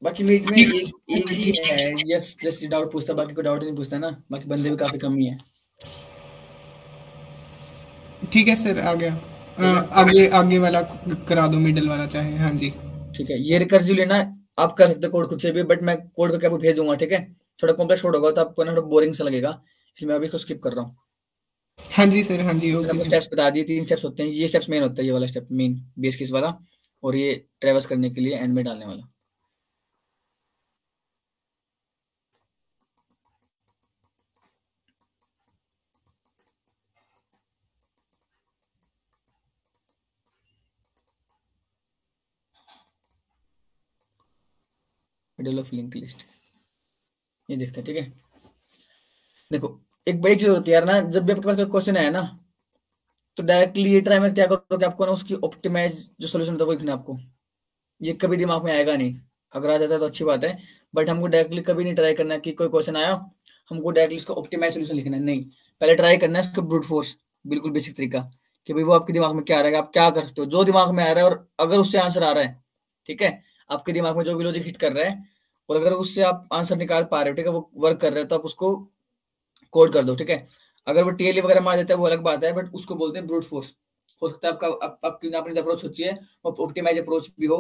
बाकी मीट में एक एक ही है, यस जस्ट डाउट पूछता, बाकी कोई डाउट नहीं पूछता ना, बाकी बंदे भी काफी कम ही है। ठीक है सर, आ गया। हो गया, आगे आगे वाला करा दो, मिडल वाला चाहे, हाँ जी। ठीक है। ये रिकर्सिव लेना आप कर सकते हो कोड खुद से भी, बट मैं कोड करके आपको भेज दूंगा। ठीक है, थोड़ा कॉम्प्लेक्स कोड होगा तो आपको ना थोड़ा बोरिंग सा लगेगा, इसलिए मैं अभी इसको स्किप कर रहा हूँ। हाँ जी सर, हाँ जी, मैंने ओके आपको सर। स्टेप्स बता दिए, 3 स्टेप्स होते हैं, ये स्टेप्स मेन होता है, ये वाला स्टेप मेन बेस केस वाला, और ये ट्रेवर्स करने के लिए एंड में डालने वाला। मिडिल ऑफ लिंक लिस्ट, ये देखते हैं। ठीक है, देखो एक बड़ी चीज होती है यार ना, जब भी आपके पास कोई क्वेश्चन आया ना, तो डायरेक्टली ये ट्राई में क्या करो कि आपको ना उसकी ऑप्टिमाइज जो सोल्यूशन होता है वो लिखना है आपको। ये कभी दिमाग में आएगा नहीं, अगर आ जाता है तो अच्छी बात है, बट हमको डायरेक्टली कभी नहीं ट्राई करना कि कोई क्वेश्चन आया हमको डायरेक्टली उसका ऑप्टिमाइज सोल्यूशन लिखना है, नहीं। पहले ट्राई करना है उसका ब्रूट फोर्स, बिल्कुल बेसिक तरीका, कि भाई वो आपके दिमाग में क्या आ रहा है, आप क्या कर सकते हो जो दिमाग में आ रहा है, और अगर उससे आंसर आ रहा है, ठीक है, आपके दिमाग में जो भी लॉजिक हिट कर रहा है, और अगर उससे आप आंसर निकाल पा रहे हो, ठीक है, वो वर्क कर रहे हो, तो आप उसको कोड कर दो। ठीक है, अगर वो टीएलई वगैरह मार देता है वो अलग बात है, बट उसको बोलते हैं ब्रूट फोर्स। हो सकता है आपका आपकी अपनी अप्रोच सोची है वो ऑप्टिमाइज अप्रोच भी हो,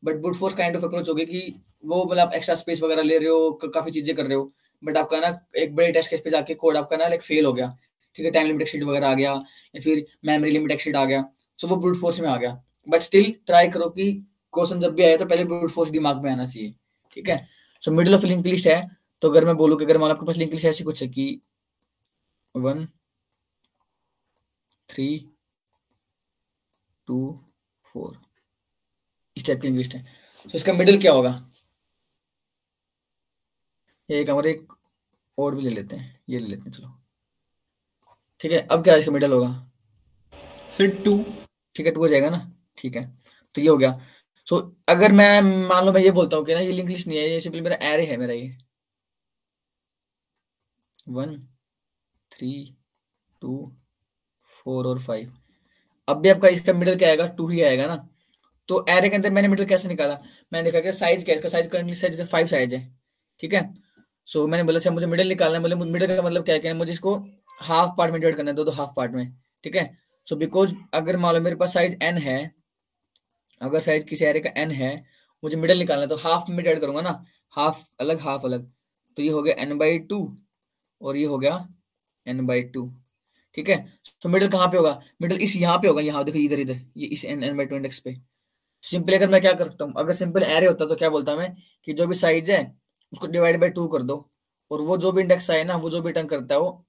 but brute force kind of approach होगी कि वो मतलब आप एक्स्ट्रा स्पेस वगैरह ले रहे हो, काफी चीजें कर रहे हो, बट आपका ना एक बड़े टेस्ट केस पे जाके कोड आपका ना लाइक फेल हो गया, ठीक है, टाइम लिमिट एक्सीड वगैरह आ गया, या फिर मेमोरी लिमिट एक्सीड आ गया, सो वो ब्रूट फोर्स में आ गया। बट स्टिल ट्राई करो कि क्वेश्चन जब भी आए तो पहले ब्रूट फोर्स दिमाग में आना चाहिए। ठीक है, so middle of link list है, तो अगर मैं बोलूँ कि अगर मान लो आपके पास लिंक लिस्ट ऐसी कुछ है कि 1 3 2 4, इस टाइप की लिंक लिस्ट है, तो इसका मिडिल क्या होगा, ये एक हमारे एक और भी ले लेते हैं, ये ले लेते हैं चलो। ठीक है, अब क्या इसका मिडिल होगा, सर 2। ठीक है 2 हो जाएगा ना। ठीक है, तो ये हो गया। सो अगर मैं मान लो मैं ये बोलता हूँ कि ना ये लिंक लिस्ट नहीं है, ये सिंपली मेरा एरे है, मेरा ये 1 3 2 4 और 5, अब भी आपका इसका मिडिल क्या आएगा, 2 ही आएगा ना। तो एरे के अंदर मैंने मिडिल कैसे निकाला, मैंने देखा कि साइज क्या है इसका, साइज करंटली साइज 5 साइज है। ठीक है, सो मैंने बोला अच्छा मुझे मिडिल निकालना है, बोले मिडिल का मतलब क्या है कि मुझे इसको हाफ पार्ट में डिवाइड करना है, दो हाफ पार्ट में। ठीक है, सो बिकॉज अगर मान लो मेरे पास साइज n है, अगर साइज किसी एरे का n है, मुझे मिडिल निकालना है, तो हाफ में डिवाइड करूंगा ना, हाफ अलग हाफ अलग, तो ये हो गया n/2 और ये हो गया n/2। ठीक है, तो मिडिल कहाँ पे होगा, मिडिल इस यहाँ पे होगा, यहाँ देखो इधर इधर ये इस n/2 इंडेक्स पे। सिंपली अगर मैं क्या कर सकता हूँ, अगर सिंपल एरे होता तो क्या बोलता मैं कि जो भी साइज है उसको डिवाइड बाय 2 कर दो, और वो जो भी इंडेक्स है ना, वो जो भी रिटर्न करता है वो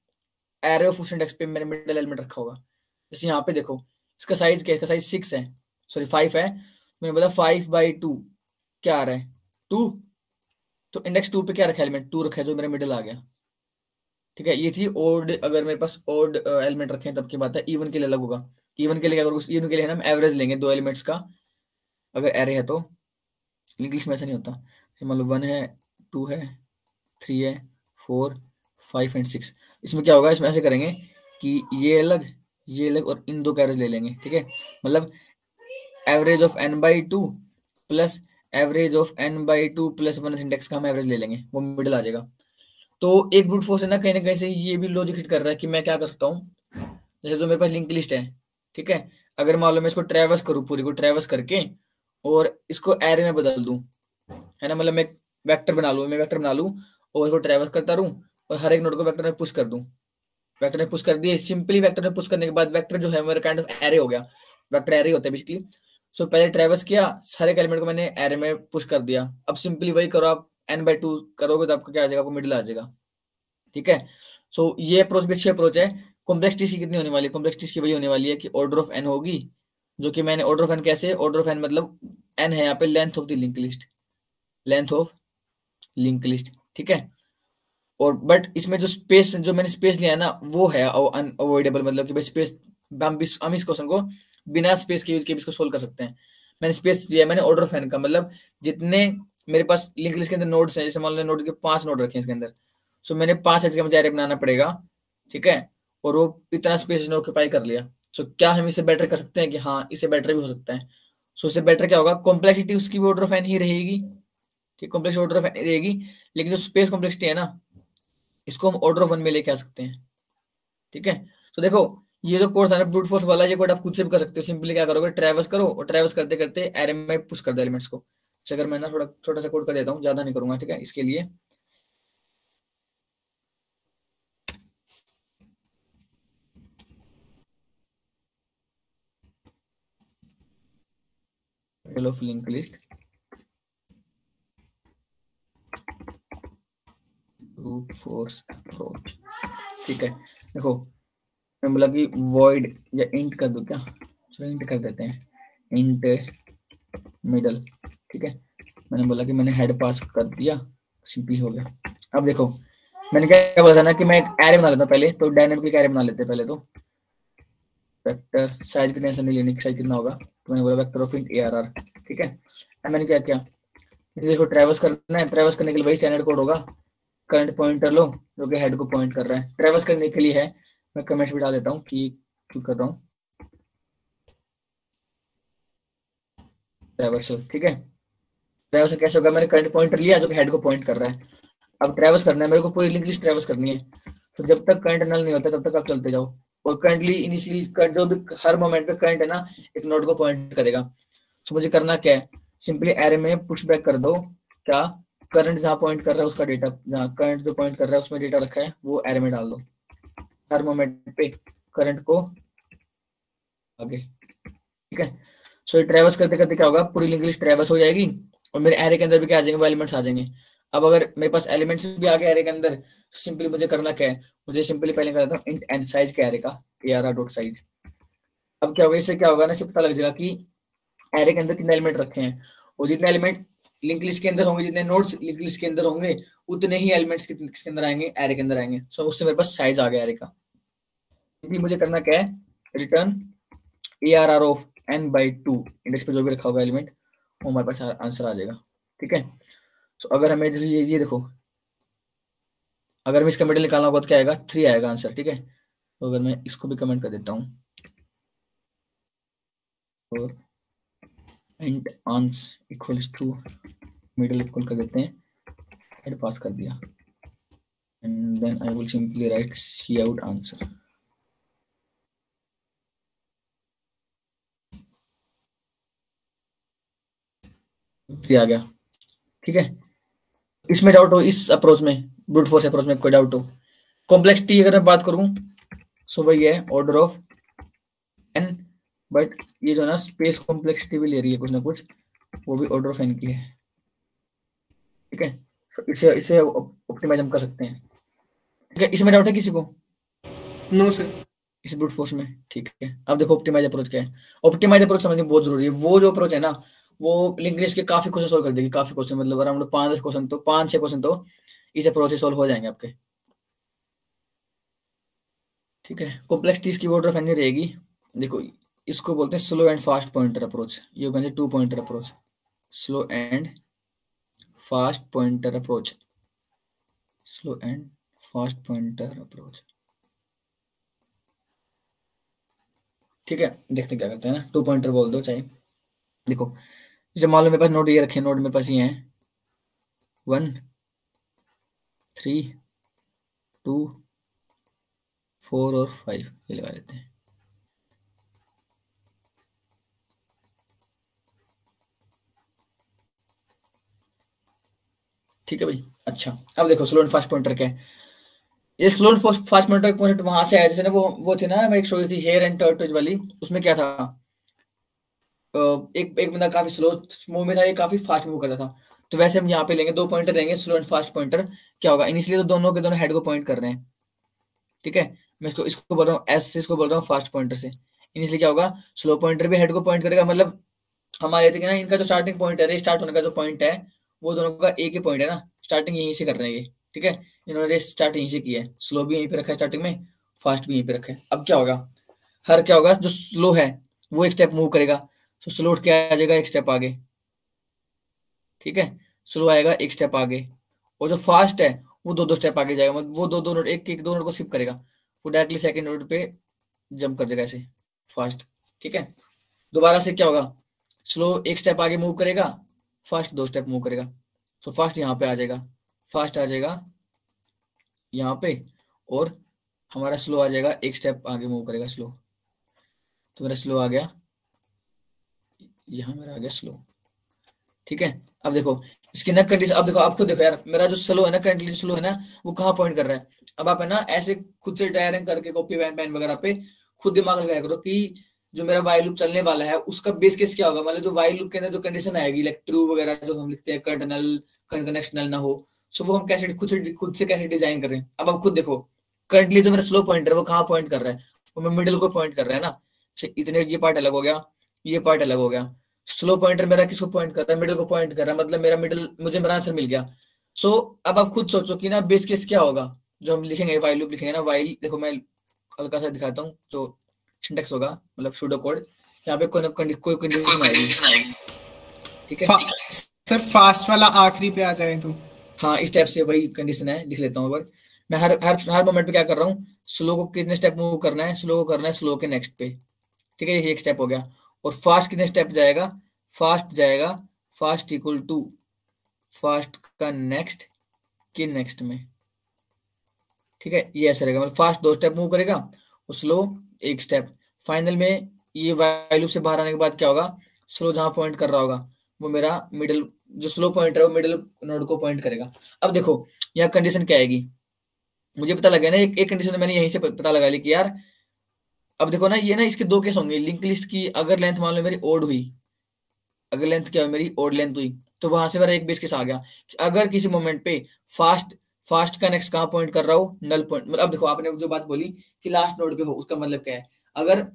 एरे ऑफ उस इंडेक्स पे मेरे मिडिल एलिमेंट रखा होगा। जैसे यहाँ पे देखो इसका साइज क्या है, इसका साइज 6 है, सॉरी 5 है, मैंने बोला 5/2 क्या आ रहा है 2, तो इंडेक्स 2 पे क्या रखा है, एलिमेंट 2 रखा है, जो मेरा मिडिल आ गया। ठीक है, ये थी ओड, अगर मेरे पास ओड एलिमेंट रखे हैं तब की बात है। इवन के लिए अलग होगा, इवन के लिए क्या करोगे, इवन के लिए हम एवरेज लेंगे दो एलिमेंट्स का, अगर एरे है तो। इंग्लिश में ऐसा नहीं होता, मान लो 1 है 2 है 3 है 4 5 एंड 6, इसमें क्या होगा, इसमें ऐसे करेंगे कि ये अलग और इन दो का एवरेज ले लेंगे। ठीक है, मतलब average of n/2 plus average of n/2 plus 1 index का हम एवरेज ले लेंगे, वो मिडिल आ जाएगा। तो एक ब्रूट फोर्स है ना, कहीं ना कहीं से ये भी लॉजिक हिट कर रहा है कि मैं क्या कर सकता हूँ, जैसे जो मेरे पास लिंक लिस्ट है, ठीक है, अगर मान लो मैं इसको ट्रेवर्स करूँ, पूरी को ट्रेवर्स करके और इसको एरे में बदल दूं, है ना, मतलब मैं वेक्टर बना लूं और इसको ट्रेवर्स करता रहूं, और हर एक नोड को वेक्टर में पुश कर दूं। वेक्टर में पुश कर दिए, सिंपली वेक्टर में पुश करने के बाद वेक्टर जो है मेरा काइंड ऑफ एरे हो गया, वेक्टर एरे होता है बेसिकली। सो पहले ट्रेवर्स किया, सारे एलिमेंट को मैंने एरे में पुश कर दिया, अब सिंपली वही करो आप, n/2 करोगे तो आपका क्या आ जाएगा, आपको मिडिल आ जाएगा। ठीक है, सो ये अप्रोच भी अच्छी अप्रोच है। कॉम्प्लेक्सिटी की कितनी होने वाली है, कॉम्प्लेक्सिटी की वही होने वाली है कि ऑर्डर ऑफ एन होगी, जो कि मैंने ऑर्डर ऑफ एन कैसे, ऑर्डर ऑफ एन मतलब एन है यहाँ पे length of the link list, length of link list. ठीक है, और बट इसमें जो स्पेस, जो मैंने स्पेस लिया है ना, वो है अनअवॉइडेबल, मतलब कि भाई स्पेस, हम इस क्वेश्चन को बिना स्पेस के यूज के भी इसको सोल्व कर सकते हैं। मैंने स्पेस लिया, मैंने ऑर्डर ऑफ एन का मतलब जितने मेरे पास लिंक लिस्ट के अंदर नोड्स हैं, जैसे मान लो नोड के 5 नोड रखे हैं इसके अंदर, सो मैंने 5 एज का मुझे एरे बनाना पड़ेगा। ठीक है, और वो इतना स्पेस इसने ऑक्यूपाई कर लिया। सो क्या हम इसे बेटर कर सकते हैं कि हाँ इसे बेटर भी हो सकता है। सो इससे बेटर क्या होगा, कॉम्प्लेक्सिटी उसकी भी ऑर्डर ऑफ एन ही रहेगी, ठीक, कॉम्प्लेक्स ऑर्डर ऑफ एन रहेगी, लेकिन जो स्पेस कॉम्प्लेक्सिटी है ना, इसको हम ऑर्डर ऑफ 1 में लेके आ सकते हैं। ठीक है, तो देखो ये जो कोर्स है ना ब्रूट फोर्स वाला, ये कोड आप खुद से भी कर सकते हो। सिंपली क्या करोगे, ट्रैवर्स करो और ट्रैवर्स करते करते एरे में पुश कर दो एलिमेंट्स को। अच्छा, अगर मैं ना थोड़ा छोटा सा कोड कर देता हूँ, ज्यादा नहीं करूंगा, ठीक है, इसके लिए of link list brute force approach. ठीक है, देखो मैं बोला कि वॉइड या इंट कर दो क्या, चलो इंट कर देते हैं, इंट मिडल। ठीक है, मैंने बोला कि मैंने हेड पास कर दिया, सिंपली हो गया। अब देखो मैंने क्या बोला था ना कि मैं एक एरे बना लेता हूँ पहले, तो डायनामिक एरे बना लेते हैं पहले। तो वेक्टर साइज की टेंशन नहीं लेनी, साइज कितना होगा, तो मैंने बोला वेक्टर ऑफ इंट ARR, ठीक है। मैंने क्या किया, देखो ट्रैवर्स करना है, ट्रैवर्स करने के लिए वही स्टैंडर्ड कोड होगा, करंट पॉइंटर लो जो कि हेड को पॉइंट कर रहा है। ट्रैवर्स करने के लिए है, मैं कमेंट्स भी डाल देता हूँ कि क्यों कर रहा हूँ ट्रैवर्सल, ठीक है। ट्रैवर्सल कैसे होगा, मैंने करंट पॉइंटर लिया जो कि हेड को पॉइंट कर रहा है। अब ट्रैवर्स करना है मेरे को, पूरी लिंक लिस्ट ट्रैवर्स करनी है। तो जब तक करंट नल नहीं होता तब तक आप चलते जाओ, और करंटली इनिशियली करंट जो भी हर मोमेंट पे करंट है ना एक नोड को पॉइंट करेगा। तो मुझे करना क्या है, सिंपली एरे में पुश बैक कर दो, क्या करंट जहाँ पॉइंट कर रहा है उसका डेटा, जहाँ करंट जो पॉइंट कर रहा है उसमें डेटा रखा है वो एरे में डाल दो, हर मोमेंट पे करंट को आगे, ठीक है। सो ये ट्रैवर्स करते करते क्या होगा, पूरी लिंक लिस्ट ट्रैवर्स हो जाएगी, और मेरे एरे के अंदर भी क्या आ जाएंगे, वो एलिमेंट्स आ जाएंगे। अब अगर मेरे पास एलिमेंट्स भी आ गए एरे के अंदर, सिंपली मुझे करना क्या है, मुझे सिंपली पहले कर देता हूँ इंट एन साइज के एरे का ARR.size। अब क्या होगा, इससे क्या होगा ना, इससे पता लग जाएगा कि एरे के अंदर कितने एलिमेंट रखे हैं, और जितने एलिमेंट लिंक लिस्ट के अंदर होंगे, जितने नोड्स लिंक लिस्ट के अंदर होंगे, उतने ही एलिमेंट्स किसके अंदर आएंगे, एरे के अंदर आएंगे। सो उससे मेरे पास साइज आ गया एरे का। सिंपली मुझे करना क्या है, return ARR of n/2, index पे जो भी रखा होगा एलिमेंट वो हमारे पास आंसर आ जाएगा, ठीक है। तो अगर हमें ये देखो, अगर हमें इसका मिडिल निकालना होगा तो क्या आएगा, 3 आएगा आंसर, ठीक है। तो अगर मैं इसको भी कमेंट कर देता हूँ, और int ans equals to middle equal कर देते हैं, हेड पास कर दिया, and then I will simply write cout answer. आ गया, ठीक है। इसमें डाउट हो, इस अप्रोच में, ब्रूट फोर्स अप्रोच में कोई डाउट हो, कॉम्प्लेक्सिटी अगर मैं बात करूं सो वही है ऑर्डर ऑफ n, बट ये जो ना स्पेस कॉम्प्लेक्सिटी भी ले रही है कुछ ना कुछ, वो भी ऑर्डर ऑफ n की है, ठीक है। तो इसे इसे ऑप्टिमाइज हम कर सकते हैं, ठीक है। इसमें डाउट है किसी को? No sir. इस ब्रूट फोर्स में, ठीक है। अब देखो ऑप्टिमाइज अप्रोच क्या है, ऑप्टिमाइज अप्रोच समझना बहुत जरूरी है। वो जो अप्रोच है ना वो लिंक लिस्ट के काफी क्वेश्चन सोल्व कर देगी, काफी क्वेश्चन मतलब अराउंड 5-10 क्वेश्चन, तो 5-6 क्वेश्चन तो इस अप्रोच से सोल्व हो जाएंगे आपके, ठीक है। कॉम्प्लेक्सिटीज की ऑर्डर ऑफ एन रहेगी। देखो इसको बोलते हैं slow and fast pointer approach, ये कौन से 2 pointer approach, slow and fast pointer approach, slow and fast pointer approach, ठीक है। देखते हैं क्या करते हैं ना, 2 पॉइंटर बोल दो चाहे। देखो जैसे मान लो मेरे पास नोड ये रखे, नोड मेरे पास ये है 1 3 2 4 और 5, ये लगा लेते हैं, ठीक है भाई। अच्छा अब देखो स्लो एंड फास्ट पॉइंटर क्या है, ये slow and fast pointer concept वहां से आया, जैसे ना वो थी ना, मैं एक स्टोरी थी हेयर एंड टर्टल वाली, उसमें क्या था, एक एक बंदा काफी स्लो मूव में था, ये काफी फास्ट मूव करता था। तो वैसे हम यहाँ पे लेंगे 2 पॉइंटर लेंगे, स्लो एंड फास्ट पॉइंटर। क्या होगा, इनिशियली तो दोनों के दोनों हेड को पॉइंट कर रहे हैं, ठीक है। मैं इसको इसको बोल रहा हूँ एस से, इसको बोल रहा हूँ फास्ट पॉइंटर से। इनिशियली क्या होगा, स्लो पॉइंटर भी हेड को पॉइंट करेगा, मतलब हमारे थे कि ना इनका जो स्टार्टिंग पॉइंट है, स्टार्ट होने का जो पॉइंट है वो दोनों का एक ही पॉइंट है ना, स्टार्टिंग यहीं से कर रहे हैं ये, ठीक है। इन्होंने रेस स्टार्ट यहीं से किया है, स्लो भी यहीं पे रखा है स्टार्टिंग में, फास्ट भी यहीं पे रखा है। अब क्या होगा, हर क्या होगा, जो स्लो है वो एक स्टेप मूव करेगा, तो स्लो क्या आ जाएगा, एक स्टेप आगे, ठीक है। स्लो आएगा एक स्टेप आगे, और जो फास्ट है वो 2-2 स्टेप आगे जाएगा, मतलब वो 2-2 नोड, एक एक 2 नोड को स्किप करेगा, वो डायरेक्टली सेकंड नोड पे जंप कर जाएगा ऐसे फास्ट, ठीक है। दोबारा से क्या होगा, स्लो एक स्टेप आगे मूव करेगा, फास्ट 2 स्टेप मूव करेगा, तो फास्ट यहाँ पे आ जाएगा, फास्ट आ जाएगा यहाँ पे, और हमारा स्लो आ जाएगा एक स्टेप आगे मूव करेगा स्लो, तो मेरा स्लो आ गया, यहाँ मेरा आ गया स्लो, ठीक है। अब देखो इसकी ना कंडीशन, अब देखो आप खुद देखो यार, मेरा जो स्लो है ना, करंटली स्लो है ना, वो कहाँ पॉइंट कर रहा है। अब आप है ना ऐसे खुद से डायरेक्ट करके कॉपी पेन पेन वगैरह पे खुद दिमाग लगाया करो कि जो मेरा वाइल लूप चलने वाला है उसका बेस केस क्या होगा, मतलब जो वाइल लूप के अंदर जो कंडीशन आएगी लाइक ट्रू वगैरह जो हम लिखते हैं, करंट नल, करंट कनेक्शन नल ना हो, सो वो हम कैसे खुद से कैसे डिजाइन कर रहे हैं। अब आप खुद देखो, करंटली जो मेरा स्लो पॉइंटर है वो कहाँ पॉइंट कर रहा है, वो मैं मिडिल को पॉइंट कर रहा है ना। इतने ये पार्ट अलग हो गया, ये पार्ट अलग हो गया, स्लो पॉइंटर मेरा किसको पॉइंट कर रहा है, मिडिल को पॉइंट कर रहा है, मतलब मेरा मिडिल, मुझे मेरा आंसर मिल गया। सो अब आप खुद सोचो कि ना बेस केस क्या होगा जो हम लिखेंगे, वाइल लूप लिखेंगे ना, वाइल, देखो मैं हल्का सा दिखाता हूँ जो सिंटेक्स होगा, मतलब सूडो कोड, यहाँ पे कोई कंडीशन आएगी, ठीक है। फा, सर फास्ट वाला आखिरी पे आ जाए तो। हाँ, इस टाइप से वही कंडीशन है, लिख लेता हूँ। अगर मैं हर हर हर मोमेंट पे क्या कर रहा हूँ, स्लो को कितने स्टेप मूव करना है, स्लो को करना है स्लो के नेक्स्ट पे, ठीक है, ये एक स्टेप हो गया। और फास्ट कितने स्टेप जाएगा, फास्ट जाएगा फास्ट इक्वल टू फास्ट का नेक्स्ट के नेक्स्ट में, ठीक है, ये ऐसा रहेगा, मतलब फास्ट 2 स्टेप मूव करेगा और स्लो 1 स्टेप। फाइनल में ये वैल्यू से बाहर आने के बाद क्या होगा, स्लो जहां पॉइंट कर रहा होगा वो मेरा मिडिल, जो स्लो पॉइंटर है वो मिडिल नोड को पॉइंट करेगा। अब देखो यहाँ कंडीशन क्या आएगी, मुझे पता लगा ना, एक कंडीशन तो मैंने यहीं से पता लगा ली कि यार, अब देखो ना, ये ना इसके 2 केस होंगे, लिंक लिस्ट की अगर लेंथ मान लो मेरी ओड हुई, अगर लेंथ क्या हुई मेरी ओड लेंथ हुई, तो वहां से मेरा एक बेस केस आ गया कि अगर किसी मोमेंट पे फास्ट फास्ट का नेक्स्ट कहाँ पॉइंट कर रहा हो, नल पॉइंट, मतलब अब देखो आपने जो बात बोली कि लास्ट नोड पे हो, उसका मतलब क्या है, अगर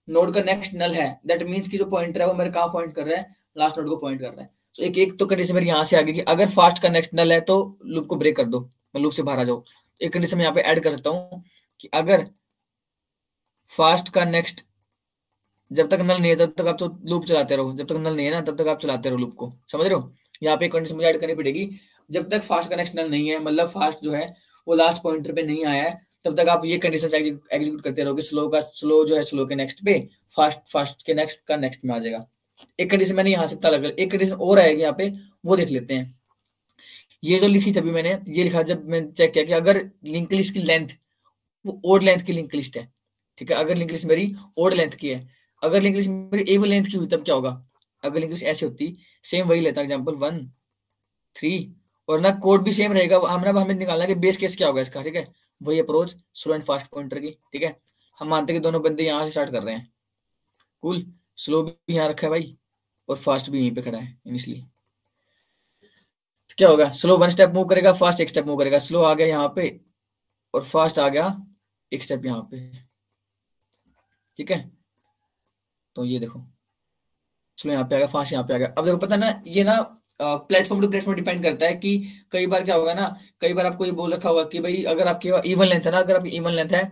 नोड का नेक्स्ट नल है, दैट मीन्स कि जो पॉइंटर है वो मेरे कहाँ पॉइंट कर रहा है, लास्ट नोड को पॉइंट कर रहा है। तो एक एक तो कंडीशन मेरी यहाँ से आ गई कि अगर फास्ट का नेक्स्ट नल है तो लूप को ब्रेक कर दो, लूप से बाहर आ जाओ। एक कंडीशन मैं यहाँ पे ऐड कर सकता हूँ कि अगर फास्ट का नेक्स्ट, जब तक नल नहीं है तब तक आप तो लूप चलाते रहो, जब तक नल नहीं है ना तब तक आप चलाते रहो लूप को, समझ रहे हो। यहाँ पे एक कंडीशन मुझे ऐड करनी पड़ेगी, जब तक फास्ट कनेक्ट नल नहीं है, मतलब फास्ट जो है वो लास्ट पॉइंटर पे नहीं आया है, तब तक आप ये कंडीशन एग्जीक्यूट करते रहोगे, स्लो जो है स्लो के नेक्स्ट पे, फास्ट फास्ट के नेक्स्ट का नेक्स्ट में आ जाएगा। एक कंडीशन मैंने यहाँ से पता लगा, एक कंडीशन और आएगी यहाँ पे, वो देख लेते हैं। ये जो लिखी थी अभी मैंने, ये लिखा जब मैंने चेक किया कि अगर लिंक लिस्ट की लेंथ वो ओड लेंथ की लिंक लिस्ट है, ठीक है, अगर लिंक लिस्ट मेरी ओड लेंथ की है, अगर लिंक लिस्ट मेरी एवन लेंथ की हुई तब क्या होगा, अगर लिंक लिस्ट ऐसी होती, सेम वही लेता एग्जांपल 1 3, और ना कोड भी सेम रहेगा, हमें निकालना है कि बेस केस क्या होगा इसका, ठीक है, वही approach slow and fast pointer की, ठीक है। हम मानते हैं कि दोनों बंदे यहाँ से स्टार्ट कर रहे हैं, कूल, स्लो भी यहाँ रखा है भाई और फास्ट भी यहीं पे खड़ा है, इसलिए तो क्या होगा, स्लो 1 स्टेप मूव करेगा, फास्ट 1 स्टेप मूव करेगा, स्लो आ गया यहाँ पे और फास्ट आ गया 1 स्टेप यहाँ पे, ठीक है। तो ये देखो स्लो यहाँ पे आ गया, फास्ट यहाँ पे आ गया। अब देखो पता ना, ये ना प्लेटफॉर्म टू प्लेटफॉर्म डिपेंड करता है कि कई बार क्या होगा ना, कई बार आपको ये बोल रखा होगा कि भाई अगर आपके इवन लेंथ है ना, अगर आपकी इवन लेंथ है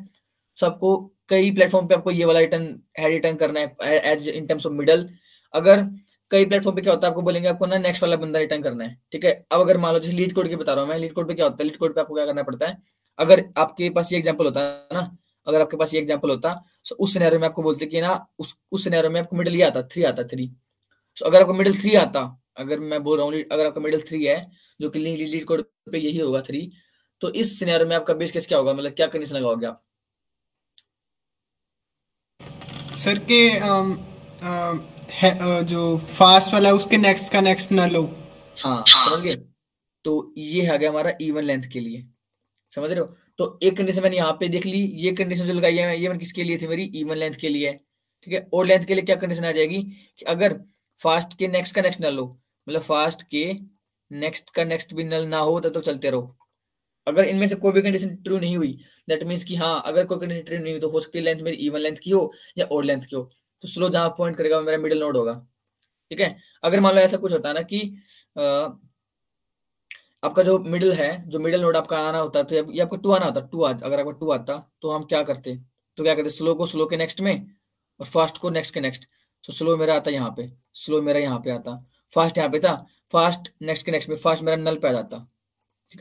तो आपको कई प्लेटफॉर्म पे आपको ये वाला रिटर्न हेड रिटर्न करना है as in terms of middle. अगर कई प्लेटफॉर्म पे क्या होता है, आपको बोलेंगे आपको ना नेक्स्ट वाला बंदा रिटर्न करना है, ठीक है। अब अगर मान लो जैसे लीड कोड की बता रहा हूँ मैं, लीड कोड पे क्या होता है, लीड कोड पे आपको क्या करना पड़ता है, अगर आपके पास ये एग्जाम्पल होता है ना, अगर आपके पास ये एग्जाम्पल होता तो उस सिनेरियो में आपको बोलते कि ना उस सिनेरियो में आपको मिडल ये आता 3 आता 3। सो अगर आपको मिडिल 3 आता, अगर मैं बोल रहा हूँ अगर आपका मिडिल 3 है जो कि लीड कोड पे यही होगा 3, तो इस सिनेरियो में आपका बेस केस क्या होगा, मतलब क्या कंडीशन लगाओगे आप। सर के जो फास्ट वाला है, उसके नेक्स्ट का नेक्स्ट ना लो। हाँ समझ गए। तो ये आ गया हमारा इवन लेंथ के लिए, समझ रहे हो। तो एक कंडीशन मैंने यहाँ पे देख ली, ये कंडीशन जो लगाई है ये मैंने किसके लिए थी, मेरी इवन लेंथ के लिए है, ठीक है। और लेंथ के लिए क्या कंडीशन आ जाएगी कि अगर फास्ट के नेक्स्ट का नेक्स्ट नल हो, मतलब फास्ट के नेक्स्ट का नेक्स्ट भी नल ना हो तब तो चलते रहो। अगर इनमें से कोई भी कंडीशन ट्रू नहीं हुई, दैट मीन्स कि हाँ अगर कोई कंडीशन ट्रू नहीं हुई तो हो सकती है लेंथ मेरी इवन लेंथ की हो या ओड लेंथ की हो, तो स्लो जहां पॉइंट करेगा वो मेरा मिडिल नोड होगा, ठीक है। अगर मान लो ऐसा कुछ होता है ना कि आपका जो मिडिल है, जो मिडिल नोड आपका आना होता है, तो ये आपको 2 आना होता, अगर आपको 2 आता तो हम क्या करते, तो क्या करते, स्लो को स्लो के नेक्स्ट में और फास्ट को नेक्स्ट के नेक्स्ट। तो स्लो मेरा आता यहाँ पे, स्लो मेरा यहाँ पे आता, फास्ट यहाँ पे था, फास्ट नेक्स्ट के नेक्स्ट में, फास्ट मेरा नल पे आ जाता।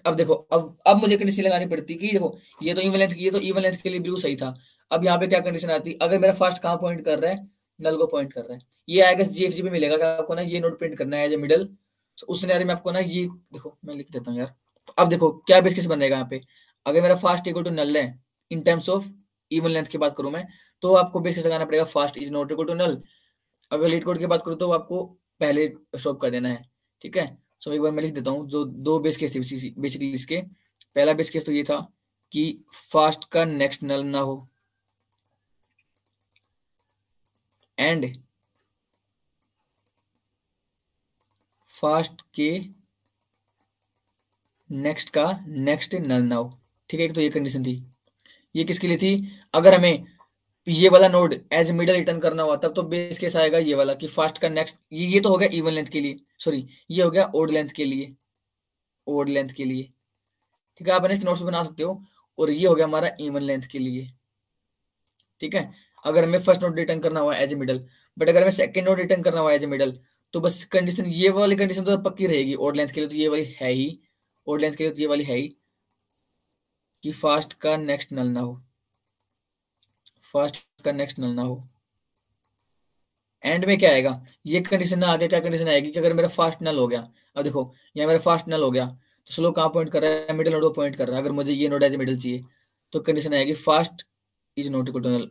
अब देखो, अब मुझे कंडीशन लगानी पड़ती कि देखो ये तो इवन लेंथ की, ये तो इवन लेंथ के लिए ब्लू सही था। अब यहाँ पे क्या कंडीशन आती, अगर मेरा फास्ट कहाँ पॉइंट कर रहा है, नल को पॉइंट कर रहा है, ये आएगा जीएफजी पे मिलेगा कि आपको ना ये नोड प्रिंट करना है एज ए मिडल। उस सिनेरियो में आपको ना ये देखो मैं लिख देता हूँ यार। तो अब देखो क्या बेस केस बनेगा यहाँ पे, अगर मेरा फास्ट इक्वल टू नल है इन टर्म्स ऑफ इवन लेंथ की बात करूं मैं, तो आपको बेस केस लगाना पड़ेगा fast is not equal to null. अगर लीड कोड की बात करूं तो आपको पहले शॉप कर देना है, ठीक है। सो एक बार मैं लिख देता हूँ जो 2 बेस केस थे बेसिकली इसके। पहला बेस केस तो ये था कि फास्ट का नेक्स्ट नल ना हो एंड फास्ट के नेक्स्ट का नेक्स्ट नल ना हो, ठीक है। एक तो ये कंडीशन थी, ये किसके लिए थी, अगर हमें ये वाला नोड एज मिडल रिटर्न करना हुआ तब तो बेस केस आएगा ये वाला कि फास्ट का नेक्स्ट, ये तो हो गया इवन लेंथ के लिए, सॉरी ये हो गया ओड लेंथ के लिए, ओड लेंथ के लिए, ठीक है। आप अपने नोट्स बना सकते हो। और ये हो गया हमारा इवन लेंथ के लिए, ठीक है। अगर हमें फर्स्ट नोड रिटर्न करना हुआ एज ए मिडल, बट अगर हमें सेकंड नोड रिटर्न करना हुआ एज ए मिडल, तो बस कंडीशन ये वाली कंडीशन तो पक्की रहेगी। ओड लेंथ के लिए तो ये वाली है ही, ओड लेंथ के लिए तो ये वाली है ही कि फास्ट का नेक्स्ट नल ना हो, फास्ट का नेक्स्ट नल ना हो। एंड में क्या आएगा, ये कंडीशन ना आगे क्या कंडीशन आएगी कि अगर मेरा फास्ट नल हो गया, अब देखो यहाँ मेरा फास्ट नल हो गया तो स्लो कहाँ पॉइंट कर रहा है, मिडिल नोड को पॉइंट कर रहा है। अगर मुझे ये नोड एज ए मिडिल चाहिए तो कंडीशन आएगी fast is not equal to null,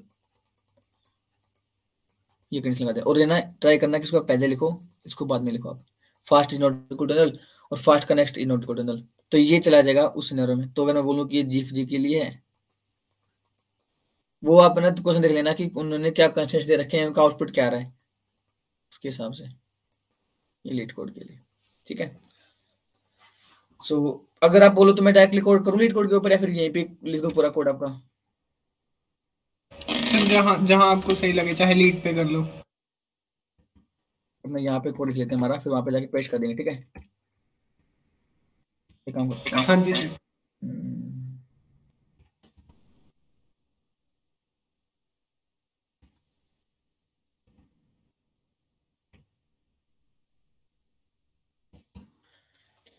ये कंडीशन लगाते हैं। और ना ट्राई करना कि इसको आप पहले लिखो, इसको बाद में लिखो आप, fast is not equal to null और फास्ट का next is not equal to null, तो ये चला जाएगा उस सिनेरियो में। तो अगर मैं बोलूँ कि ये जी के लिए है, वो आप ना क्वेश्चन देख लेना कि उन्होंने क्या कंस्ट्रेंट्स दे रखे हैं, उनका आउटपुट क्या आ रहा है, उसके हिसाब से ये लीड कोड के लिए, ठीक है। सो अगर आप बोलो तो मैं डायरेक्टली कोड करूँ लीड कोड के ऊपर या फिर यहीं पे लिख दूँ पूरा कोड आपका? सर जहाँ जहाँ आपको सही लगे, चाहे लीड पे कर लो। मैं यहाँ पे कोड लिख लेते हैं हमारा, फिर वहाँ पे जाके पेस्ट कर देंगे, ठीक है। ये काम करते हैं। हाँ जी सर।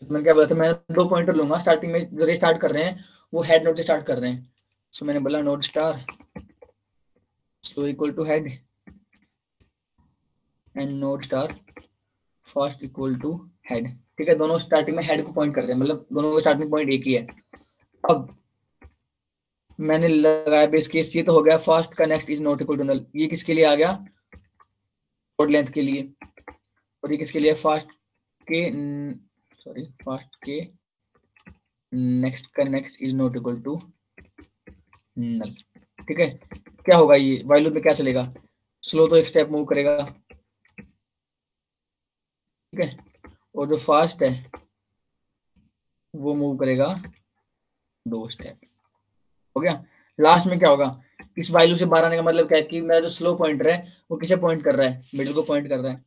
मैंने क्या बोला था, मैं 2 पॉइंटर लूंगा स्टार्टिंग में, जो स्टार्ट कर रहे हैं वो हेड नोड से स्टार्ट कर रहे हैं। सो मैंने बोला node star slow equal to head and node star fast equal to head, ठीक है। दोनों स्टार्टिंग में हेड को पॉइंट कर रहे हैं, मतलब दोनों का स्टार्टिंग पॉइंट एक ही है। अब मैंने लगाया बेस केस, ये तो हो गया फास्ट का next is not equal to null, ये किसके लिए आ गया, कोड लेंथ के लिए। और ये किसके लिए, फास्ट के, सॉरी फास्ट के नेक्स्ट का next is not equal to null, ठीक है। क्या होगा ये व्हाइल लूप में क्या चलेगा, स्लो तो एक स्टेप मूव करेगा, ठीक है। और जो फास्ट है वो मूव करेगा 2 स्टेप, हो गया। लास्ट में क्या होगा, इस व्हाइल लूप से बाहर आने का मतलब क्या है कि मेरा जो स्लो पॉइंटर है वो किसे पॉइंट कर रहा है, मिडिल को पॉइंट कर रहा है।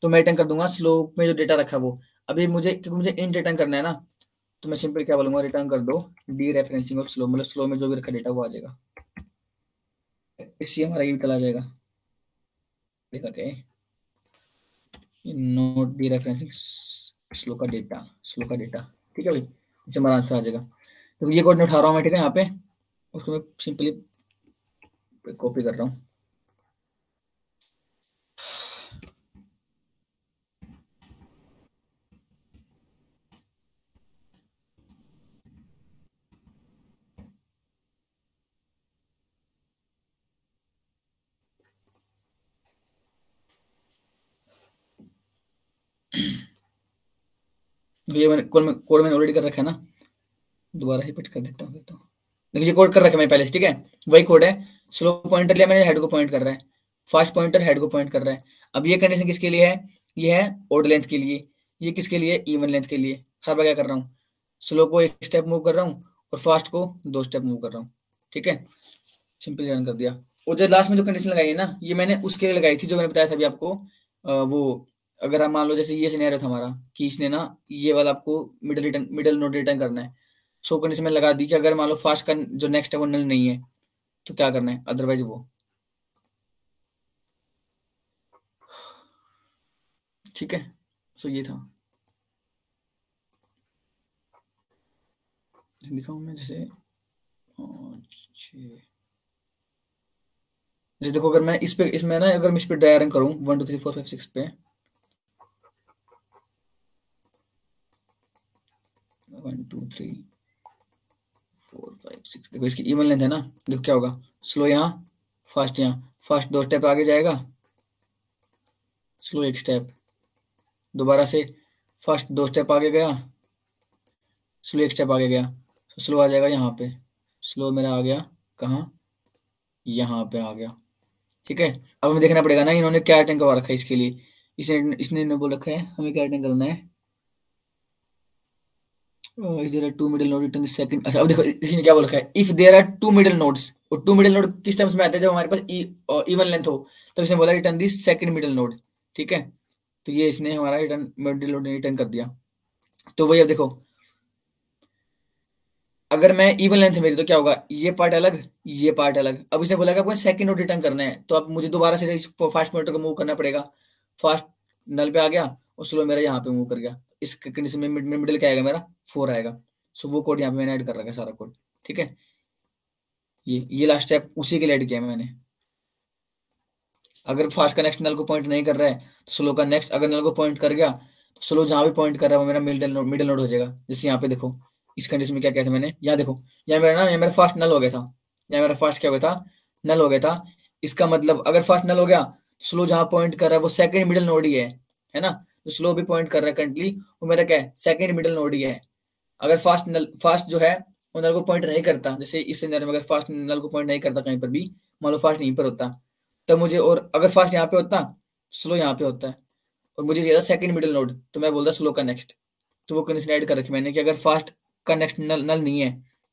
तो मैं रिटर्न कर दूंगा स्लो में जो डेटा रखा वो, अभी मुझे क्योंकि मुझे इंट रिटर्न करना है ना, तो मैं सिंपल क्या बोलूंगा, रिटर्न कर दो डी रेफरेंसिंग ऑफ स्लो, मतलब स्लो में जो भी रखा डेटा वो आ जाएगा। इससे हमारा ये निकल आ जाएगा, देखा क्या नोट डी रेफरेंसिंग स्लो का डेटा, स्लो का डेटा, ठीक है भाई, इससे हमारा आंसर आ जाएगा। तो ये कोड मैं उठा रहा हूँ मैं, ठीक है, यहाँ पे उसको मैं सिंपली कॉपी कर रहा हूँ। ये मैंने कोड मैंने ऑलरेडी कर रखा है ना, दोबारा ही पिट कर देता हूँ फिर तो। देखिए ये कोड कर रखा है मैंने पहले से, ठीक है, वही कोड है। स्लो पॉइंटर लिया मैंने, हेड को पॉइंट कर रहा है, फास्ट पॉइंटर हेड को पॉइंट कर रहा है। अब ये कंडीशन किसके लिए है, ये है ओड लेंथ के लिए, ये किसके लिए, इवन लेंथ के लिए। हर बार क्या कर रहा हूँ, स्लो को एक स्टेप मूव कर रहा हूँ और फास्ट को 2 स्टेप मूव कर रहा हूँ, ठीक है। सिंपल रन कर दिया। और जो लास्ट में जो कंडीशन लगाई है ना, ये मैंने उसके लिए लगाई थी जो मैंने बताया था अभी आपको। वो अगर आप मान लो जैसे ये सिनेरियो था हमारा कि इसने ना ये वाला आपको मिडिल नोड रिटर्न करना है, सो कंडीशन में लगा दी कि अगर मान लो फास्ट का जो नेक्स्ट है वो नल नहीं है तो क्या करना है, अदरवाइज वो, ठीक है। सो ये था, दिखाऊं मैं जैसे, जैसे देखो अगर मैं इस पे, इसमें ना अगर मैं इस पे ड्राई करूं 1 2 3 4 5 6 पे, 1 2 3 4 5 6, देखो इसकी इवन लेंथ है ना, देखो क्या होगा, स्लो यहाँ, फास्ट 2 स्टेप आगे जाएगा, स्लो 1 स्टेप, दोबारा से फास्ट 2 स्टेप आगे गया, स्लो 1 स्टेप आगे गया, तो स्लो आ जाएगा यहाँ पे, स्लो मेरा आ गया कहाँ, यहाँ पे आ गया, ठीक है। अब हमें देखना पड़ेगा ना इन्होंने क्या रिटर्न करवा रखा है इसके लिए, इसने इसने बोल रखा है हमें क्या रिटर्न करना है, if there are two middle node return the second. अच्छा अब देखो इसने क्या बोल रखा है, if there are two middle nodes, और टू मिडिल नोड किस टर्म्स में आते हैं, जब हमारे पास इवन लेंथ हो, तो इसने बोला return the second middle node, ठीक है। तो ये इसने हमारा रिटर्न मिडिल नोड रिटर्न कर दिया। तो वही अब देखो, अगर मैं इवन लेंथ मेरी तो क्या होगा, ये पार्ट अलग ये पार्ट अलग। अब इसने बोला कि आपको सेकंड नोड रिटर्न करना है, तो अब मुझे दोबारा से फास्ट पॉइंटर को मूव करना पड़ेगा। फास्ट नल पे आ गया और स्लो मेरा यहाँ पे मूव कर गया। इस कंडीशन में मिडिल क्या आएगा मेरा 4 आएगा। सो वो कोड यहाँ पे मैंने ऐड कर रखा है सारा कोड, ठीक है। ये लास्ट स्टेप उसी के लिए ऐड किया है मैंने। अगर फास्ट का नेक्स्ट नल को पॉइंट नहीं कर रहा है तो स्लो का नेक्स्ट अगर नल को पॉइंट कर गया तो स्लो जहां भी पॉइंट कर रहा है वो मेरा मिडिल नोड हो जाएगा। जैसे यहाँ पे देखो इस कंडीशन में क्या कहते हैं मैंने, यहाँ देखो यहाँ मेरा ना, यहाँ मेरा फास्ट नल हो गया था, यहाँ मेरा फास्ट क्या हो गया था, नल हो गया था। इसका मतलब अगर फास्ट नल हो गया तो स्लो जहां पॉइंट कर रहा है वो सेकंड मिडिल नोड ही है ना। तो स्लो भी पॉइंट कर रहा है करंटली, वो मेरा क्या है, सेकंड मिडिल नोड ही है। अगर फास्ट जो है वो नल को पॉइंट नहीं करता, जैसे इस सिनेरियो में अगर फास्ट नल को पॉइंट नहीं करता कहीं पर भी, मान लो फास्ट यहीं पर होता तब मुझे, और अगर फास्ट यहाँ पे होता स्लो यहाँ पे होता है और मुझे चाहिए था सेकंड मिडिल नोड, तो मैं बोलता स्लो का नेक्स्ट। तो वो कंडीशन ऐड कर रखी मैंने कि अगर फास्ट का नेक्स्ट नल नहीं है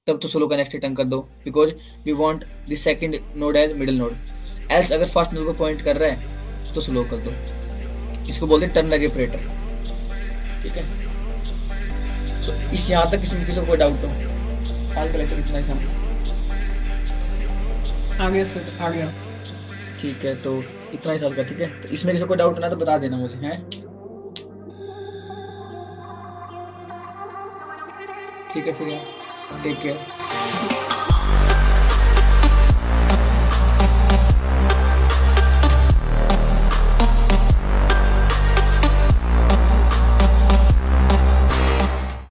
तब तो स्लो का नेक्स्ट रिटर्न कर दो, because we want the second node as middle node. Else अगर फास्ट नल को पॉइंट कर रहा है तो स्लो कर दो। इसको बोलते हैं टर्नरी ऑपरेटर, ठीक है। सो इस यहाँ तक किसी को कोई डाउट हो? आज का लेक्चर इतना ही था। आ गया सर, आ गया। ठीक है, तो इतना ही था का, ठीक है। तो इसमें किसी को डाउट ना तो बता देना मुझे, हैं? ठीक है फिर यार, टेक केयर।